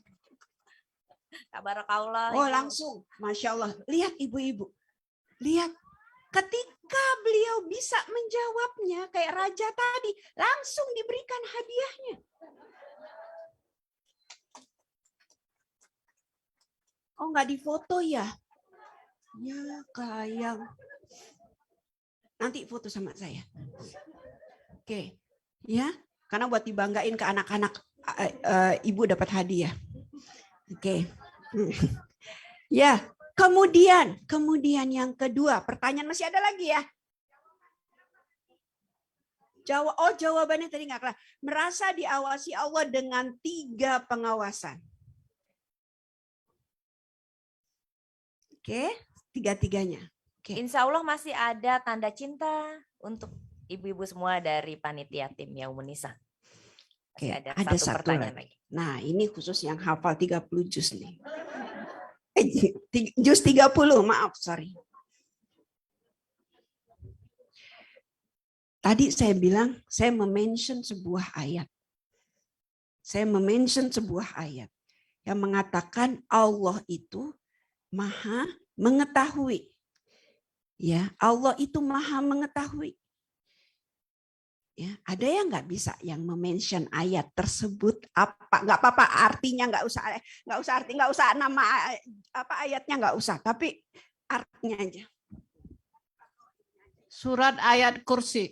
Tabarakallah. Oh Ibu. langsung, Masya Allah. Lihat ibu-ibu, lihat. Ketika beliau bisa menjawabnya kayak raja tadi, langsung diberikan hadiahnya. Oh nggak difoto ya? Ya kayak. Nanti foto sama saya. Oke, ya, karena buat dibanggain ke anak-anak, ibu dapat hadiah. Oke, ya. Kemudian yang kedua, pertanyaan masih ada lagi ya? Jawabannya tadi nggak kelar. Merasa diawasi Allah dengan 3 pengawasan. Oke, 3-tiganya. Oke. Insya Allah masih ada tanda cinta untuk ibu-ibu semua dari panitia tim Yaumunisa. Oke, Masih ada ada satu satu pertanyaan lagi. lagi. Nah, ini khusus yang hafal 30 juz nih. Juz 30, maaf, sorry. Tadi saya bilang, saya mention sebuah ayat. Saya mention sebuah ayat yang mengatakan Allah itu maha mengetahui. Ya, Allah itu maha mengetahui. Ya, ada yang nggak bisa yang mention ayat tersebut apa? Nggak apa-apa artinya, nggak usah nama apa ayatnya, nggak usah, tapi artinya aja. Surat ayat kursi.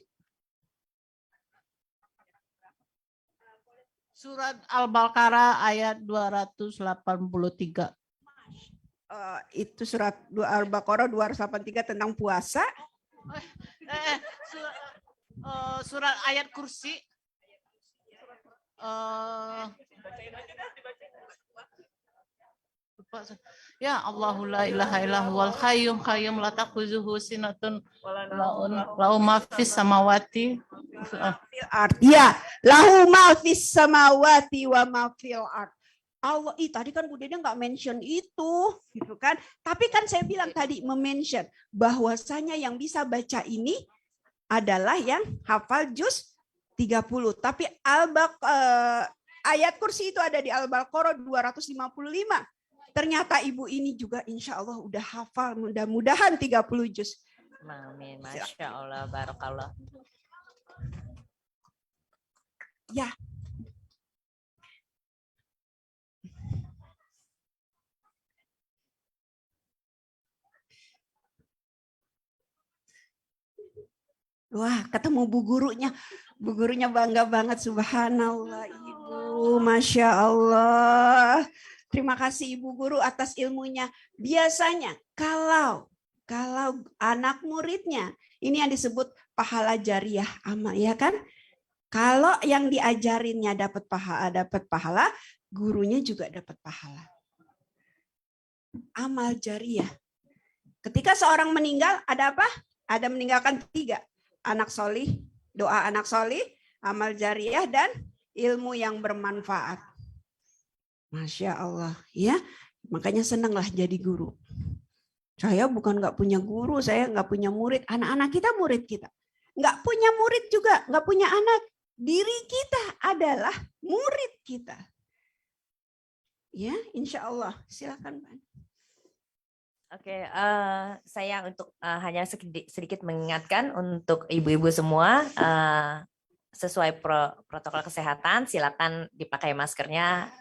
Surat Al-Baqarah ayat 283. Itu surat Al-Baqarah 283 tentang puasa. Surat ayat kursi. Ya Allahu la ilaha illallah hayyum qayyum la ta'khuzuhu sinatun lahu ma fis samawati. Ya, lahu ma fis samawati wa ma fil ard. Allah, tadi kan Bu Dede nggak mention itu, gitu kan? Tapi kan saya bilang tadi mention bahwasanya yang bisa baca ini adalah yang hafal juz 30. Tapi ayat kursi itu ada di Al-Baqarah 255. Ternyata ibu ini juga insya Allah udah hafal, mudah-mudahan 30 juz. Amin, Masya Allah, Barakallah. Ya. Wah, ketemu bu gurunya. Bu gurunya bangga banget, subhanallah Ibu, Masya Allah. Terima kasih Ibu Guru atas ilmunya. Biasanya kalau anak muridnya, ini yang disebut pahala jariah amal, ya kan? Kalau yang diajarinnya dapat pahala, gurunya juga dapat pahala. Amal jariah. Ketika seorang meninggal, ada apa? Ada meninggalkan 3. Anak solih, doa anak solih, amal jariah, dan ilmu yang bermanfaat. Masya Allah, ya. Makanya senanglah jadi guru. Saya bukan nggak punya guru, saya nggak punya murid. Anak-anak kita murid kita. Nggak punya murid juga, nggak punya anak. Diri kita adalah murid kita. Ya, insya Allah. Silakan, Pak. Oke, saya untuk hanya sedikit mengingatkan untuk ibu-ibu semua, sesuai protokol kesehatan, silakan dipakai maskernya,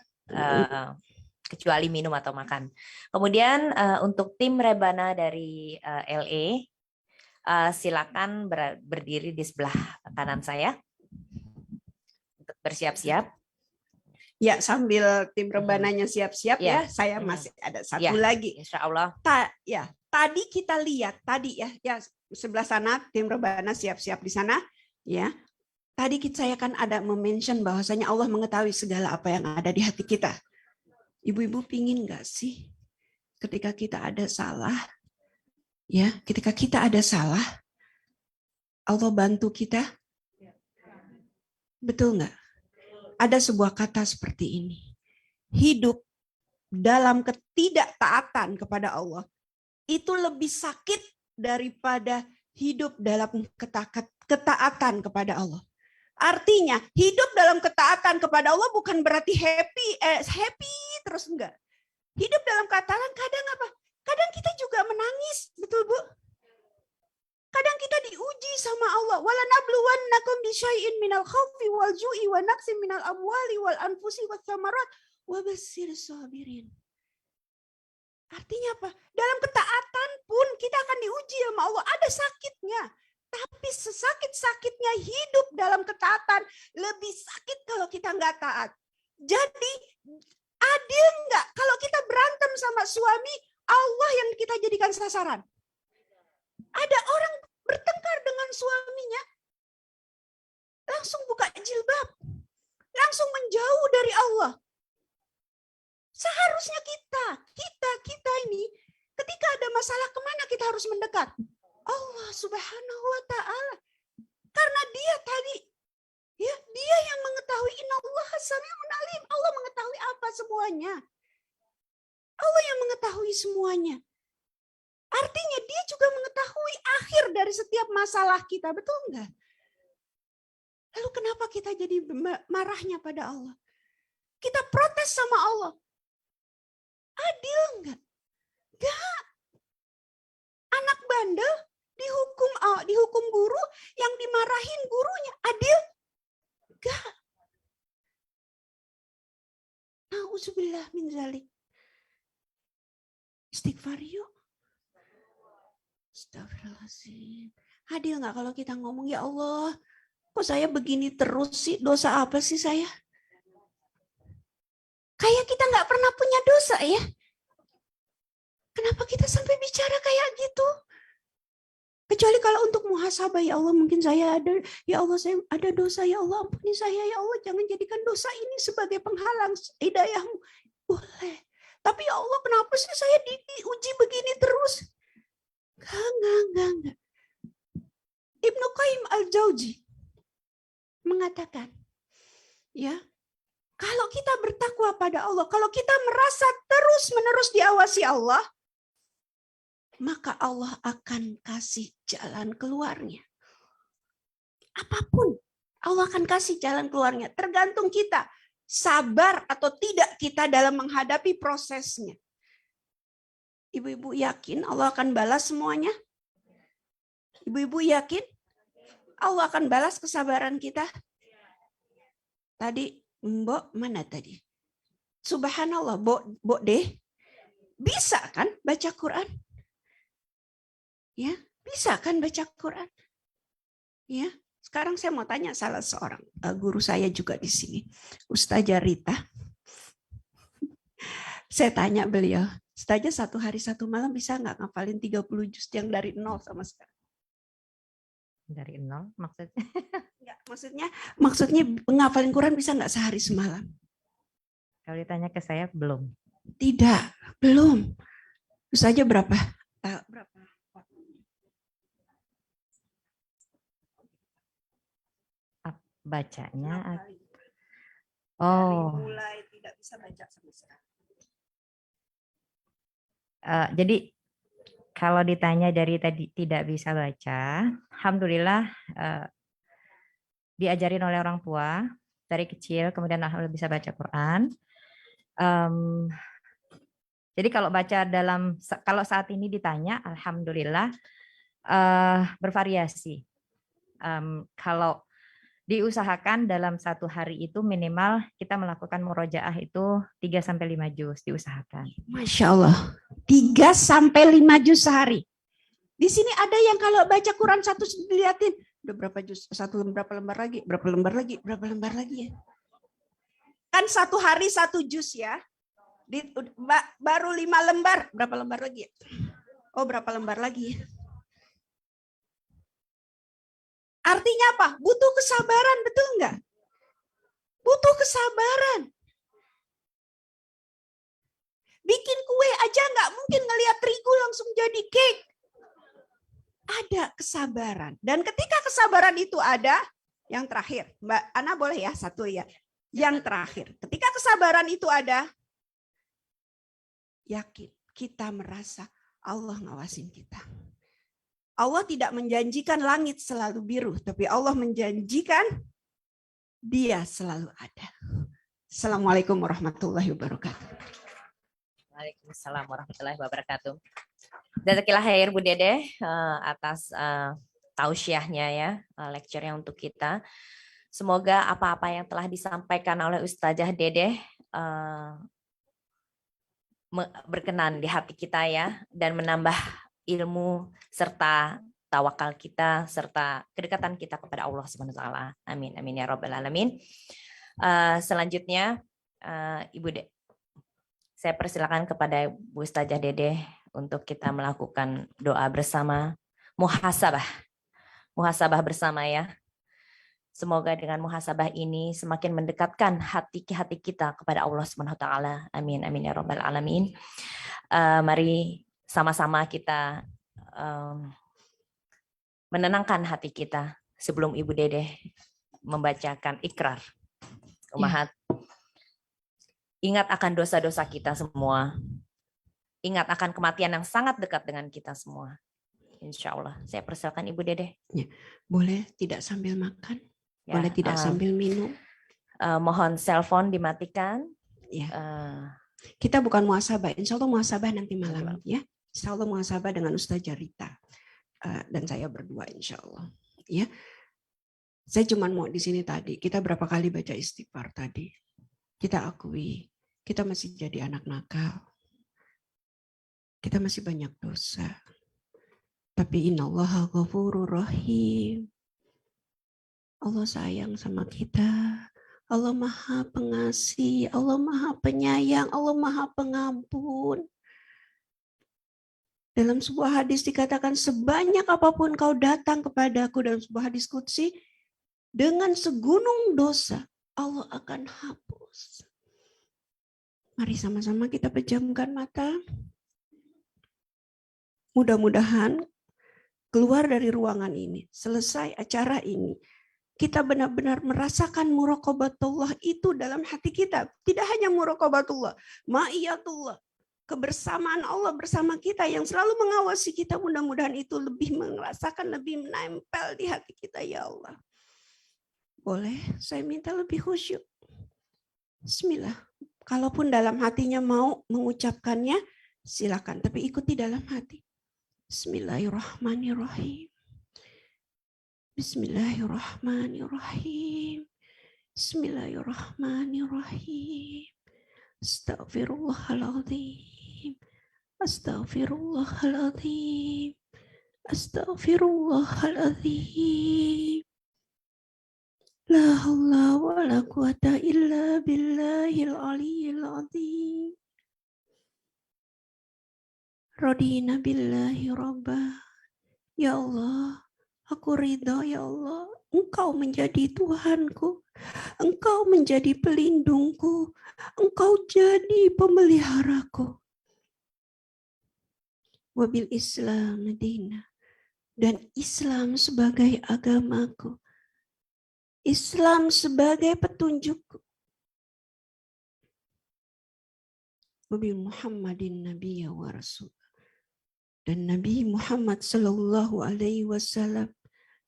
kecuali minum atau makan. Kemudian untuk tim Rebana dari LE, silakan berdiri di sebelah kanan saya untuk bersiap-siap. Ya, sambil tim rebananya siap-siap ya, saya masih ada satu lagi. Insya Allah. Tadi kita lihat ya sebelah sana tim rebana siap-siap di sana ya. Tadi saya kan ada mention bahwasanya Allah mengetahui segala apa yang ada di hati kita. Ibu-ibu pingin nggak sih ketika kita ada salah, ya, ketika kita ada salah, Allah bantu kita? Betul nggak? Ada sebuah kata seperti ini. Hidup dalam ketidaktaatan kepada Allah itu lebih sakit daripada hidup dalam ketaatan kepada Allah. Artinya, hidup dalam ketaatan kepada Allah bukan berarti happy terus, enggak. Hidup dalam ketaatan kadang apa? Kadang kita juga menangis, betul Bu? Kadang kita diuji sama Allah. Wala nabluwannakum bisyai'in minal khaufi wal ju'i wa naqsin minal amwali wal anfusi was samarat wa basyirus sabirin. Artinya apa? Dalam ketaatan pun kita akan diuji sama Allah. Ada sakitnya. Tapi sesakit-sakitnya hidup dalam ketaatan lebih sakit kalau kita nggak taat. Jadi adil nggak kalau kita berantem sama suami, Allah yang kita jadikan sasaran? Ada orang bertengkar dengan suaminya, langsung buka jilbab, langsung menjauh dari Allah. Seharusnya kita ini ketika ada masalah kemana kita harus mendekat? Allah Subhanahu wa Ta'ala. Karena dia tadi, ya, dia yang mengetahui, innallaha sami'un alim. Allah mengetahui apa semuanya. Allah yang mengetahui semuanya. Artinya dia juga mengetahui akhir dari setiap masalah kita, betul enggak? Lalu kenapa kita jadi marahnya pada Allah? Kita protes sama Allah. Adil enggak? Enggak. Anak bandel dihukum guru, yang dimarahin gurunya. Adil? Enggak. Nauzubillah min zalik. Istighfar yuk. Astagfirullahaladzim. Adil nggak kalau kita ngomong, ya Allah, kok saya begini terus sih? Dosa apa sih saya? Kayak kita nggak pernah punya dosa ya. Kenapa kita sampai bicara kayak gitu? Kecuali kalau untuk muhasabah, ya Allah mungkin saya ada, ya Allah saya ada dosa, ya Allah ampuni saya, ya Allah jangan jadikan dosa ini sebagai penghalang hidayahmu. Boleh. Tapi ya Allah kenapa sih saya diuji begini terus? Enggak. Ibnu Qayyim al-Jauzi mengatakan, ya, kalau kita bertakwa pada Allah, kalau kita merasa terus-menerus diawasi Allah, maka Allah akan kasih jalan keluarnya. Apapun, Allah akan kasih jalan keluarnya. Tergantung kita sabar atau tidak kita dalam menghadapi prosesnya. Ibu-ibu yakin Allah akan balas semuanya? Ibu-ibu yakin Allah akan balas kesabaran kita? Tadi Mbok mana tadi? Subhanallah, Mbok deh. Bisa kan baca Quran? Ya, bisa kan baca Quran? Ya, sekarang saya mau tanya salah seorang guru saya juga di sini, Ustazah Rita. Saya tanya beliau, Ustazah satu hari satu malam bisa nggak ngapalin 30 juz yang dari nol sama sekali? Dari nol maksudnya? Enggak, maksudnya ngapalin Quran bisa nggak sehari semalam? Kalau ditanya ke saya belum. Tidak, belum. Ustazah berapa? Berapa? Bacanya. Dari mulai tidak bisa baca sama sekali. Jadi kalau ditanya dari tadi tidak bisa baca, alhamdulillah diajarin oleh orang tua dari kecil, kemudian alhamdulillah bisa baca Quran. Jadi kalau baca kalau saat ini ditanya, alhamdulillah bervariasi. Kalau diusahakan dalam satu hari itu minimal kita melakukan murojaah itu 3-5 juz diusahakan. Masya Allah, 3-5 juz sehari. Di sini ada yang kalau baca Quran satu dilihatin, udah berapa juz, berapa lembar lagi, berapa lembar lagi ya. Kan satu hari 1 juz ya. Baru 5 lembar, berapa lembar lagi ya? Oh berapa lembar lagi ya. Artinya apa? Butuh kesabaran, betul enggak? Butuh kesabaran. Bikin kue aja nggak mungkin ngelihat terigu langsung jadi cake. Ada kesabaran. Dan ketika kesabaran itu ada, yang terakhir, Mbak Ana boleh ya satu ya. Yang terakhir, ketika kesabaran itu ada, yakin kita merasa Allah ngawasin kita. Allah tidak menjanjikan langit selalu biru, tapi Allah menjanjikan Dia selalu ada. Assalamualaikum warahmatullahi wabarakatuh. Waalaikumsalam warahmatullahi wabarakatuh. Jazakallah khair Bu Dede atas tausiahnya ya, lecture-nya untuk kita. Semoga apa-apa yang telah disampaikan oleh Ustazah Dede berkenan di hati kita ya, dan menambah ilmu serta tawakal kita serta kedekatan kita kepada Allah Subhanahu wa taala. Amin amin ya rabbal alamin. Selanjutnya Ibu saya persilakan kepada Bu Ustazah Dede untuk kita melakukan doa bersama, muhasabah bersama ya. Semoga dengan muhasabah ini semakin mendekatkan hati kita kepada Allah Subhanahu wa taala. Amin amin ya rabbal alamin. Mari sama-sama kita menenangkan hati kita sebelum Ibu Dedeh membacakan ikrar. Umahat. Ingat akan dosa-dosa kita semua. Ingat akan kematian yang sangat dekat dengan kita semua. Insya Allah. Saya persilakan Ibu Dedeh. Ya, boleh tidak sambil makan? Ya, Boleh tidak sambil minum? Mohon cellphone dimatikan. Ya. Kita bukan muhasabah. Insya Allah muhasabah nanti malam. Ya. Insya Allah muhasabah dengan Ustaz Jarita. Dan saya berdua insya Allah. Ya. Saya cuma mau di sini tadi. Kita berapa kali baca istighfar tadi. Kita akui. Kita masih jadi anak nakal. Kita masih banyak dosa. Tapi innallaha ghafurur rahim. Allah sayang sama kita. Allah Maha Pengasih, Allah Maha Penyayang, Allah Maha Pengampun. Dalam sebuah hadis dikatakan sebanyak apapun kau datang kepadaku, dalam sebuah hadis qudsi, dengan segunung dosa Allah akan hapus. Mari sama-sama kita pejamkan mata. Mudah-mudahan keluar dari ruangan ini, selesai acara ini, kita benar-benar merasakan muraqabatullah itu dalam hati kita. Tidak hanya muraqabatullah, ma'iyatullah, kebersamaan Allah bersama kita yang selalu mengawasi kita. Mudah-mudahan itu lebih merasakan, lebih menempel di hati kita, ya Allah. Boleh saya minta lebih khusyuk? Bismillah. Kalaupun dalam hatinya mau mengucapkannya, silakan. Tapi ikuti dalam hati. Bismillahirrahmanirrahim. Bismillahirrahmanirrahim. Bismillahirrahmanirrahim. Astaghfirullahaladzim. Astaghfirullahaladzim. Astaghfirullahaladzim. La haula wa la quwata illa billahil aliyyil azim. Radina billahi rabbah. Ya Allah, aku ridha ya Allah. Engkau menjadi Tuhanku. Engkau menjadi pelindungku. Engkau jadi pemeliharaku. Wabil Islam dina. Dan Islam sebagai agamaku. Islam sebagai petunjukku. Wabil Muhammadin nabiyya wa rasul. Dan Nabi Muhammad sallallahu alaihi wasallam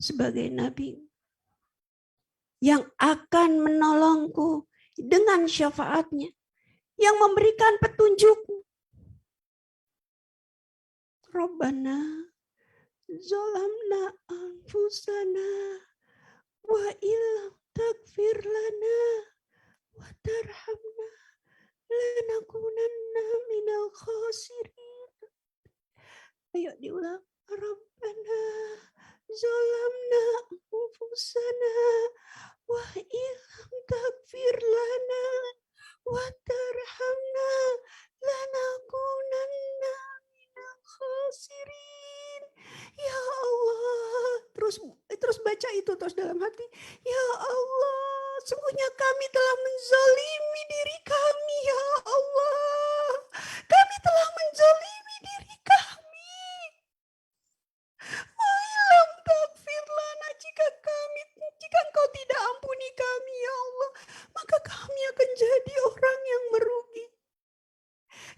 sebagai nabi yang akan menolongku dengan syafaatnya, yang memberikan petunjuk. Rabbana zalamna anfusana wa illam taghfir lana wa tarhamna lanakunanna minal khasirin. Ayo diulang. Rabbana zalamna anfusana wa illam taghfir lana wa tarhamna lanakunanna minal khasirin. Ya Allah, terus baca itu terus dalam hati. Ya Allah, sungguhnya kami telah menzalimi diri kami, ya Allah. Kami telah menzalimi diri kami. Wa'ilam takfir lana, jika Engkau tidak ampuni kami, ya Allah, maka kami akan jadi orang yang merugi.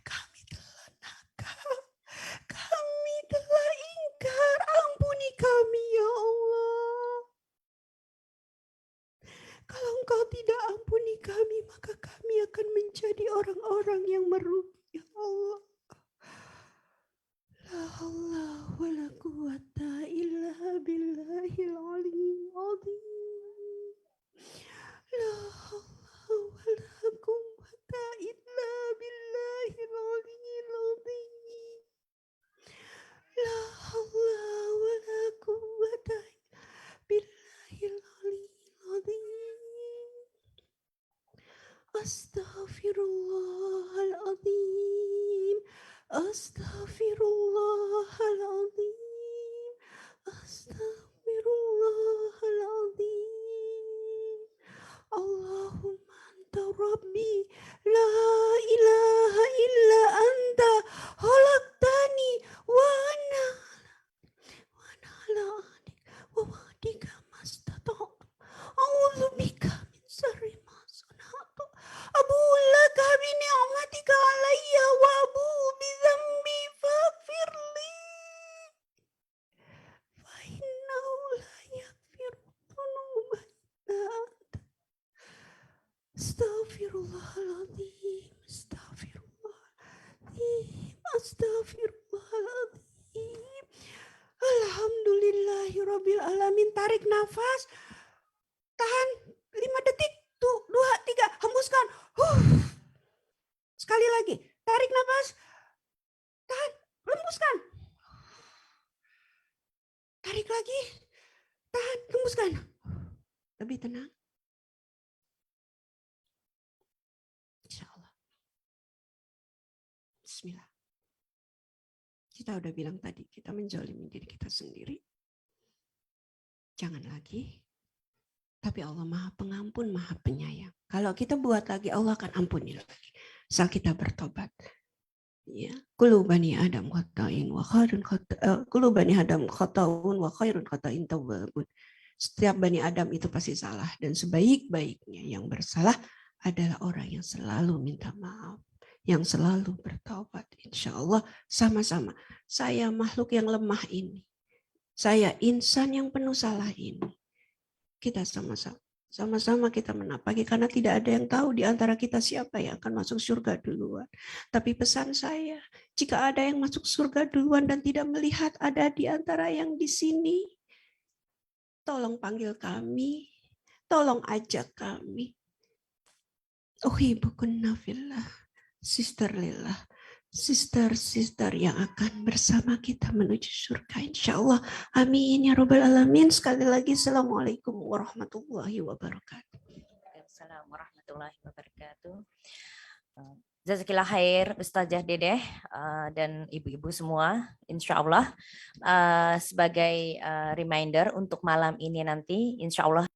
Kami telah nakal, kami telah ingkar, ampuni kami, ya Allah. Kalau Engkau tidak ampuni kami, maka kami akan menjadi orang-orang yang merugi, ya Allah. La haula wa la quwata illa billahil aliyyil azim. La haula wa la quwata illa billahil aliyyil azim. La haula wa la quwata billahil aliyyil azim. Astaghfirullahaladzim. Astaghfirullahaladzim. Astaghfirullahaladzim. Rabbi la ilaha illa anta khalaqtani wa ana ala adik wa wadika mastata'tu a'udzu bika min syarri ma sana'tu abu'u laka bi ni'matika alayya wa abu'u bi dzambi faghfirli fa innahu la yaghfiru dzunuba illa anta astaghfirullahaladzim astaghfirullahaladzim astaghfirullahaladzim. Alhamdulillahirabbil alamin. Tarik nafas, tahan 5 detik, 2, 3, hembuskan. Sekali lagi, tarik nafas, tahan, hembuskan. Tarik lagi, tahan, hembuskan. Lebih tenang. Insyaallah. Bismillah. Kita udah bilang tadi, kita menjolimi diri kita sendiri. Jangan lagi. Tapi Allah Maha Pengampun, Maha Penyayang. Kalau kita buat lagi, Allah akan ampuni lagi. Asal kita bertobat. Ya, kullu bani Adam khata'in wa khairun kullu bani Adam khata'un wa khairun khata'in tawwabun. Setiap bani Adam itu pasti salah, dan sebaik-baiknya yang bersalah adalah orang yang selalu minta maaf, yang selalu bertaubat. Insya Allah sama-sama. Saya makhluk yang lemah ini. Saya insan yang penuh salah ini. Kita sama-sama kita menapaki, karena tidak ada yang tahu di antara kita siapa yang akan masuk surga duluan. Tapi pesan saya, jika ada yang masuk surga duluan dan tidak melihat ada di antara yang di sini, tolong panggil kami, tolong ajak kami. Uhibbukunna fillah, sister lillah, sister yang akan bersama kita menuju surga, insya Allah. Amin ya robbal alamin. Sekali lagi, assalamualaikum warahmatullahi wabarakatuh. Waalaikumsalam warahmatullahi wabarakatuh. Jazakillah khair Ustazah Dedeh dan ibu-ibu semua. Insya Allah sebagai reminder untuk malam ini nanti, insya Allah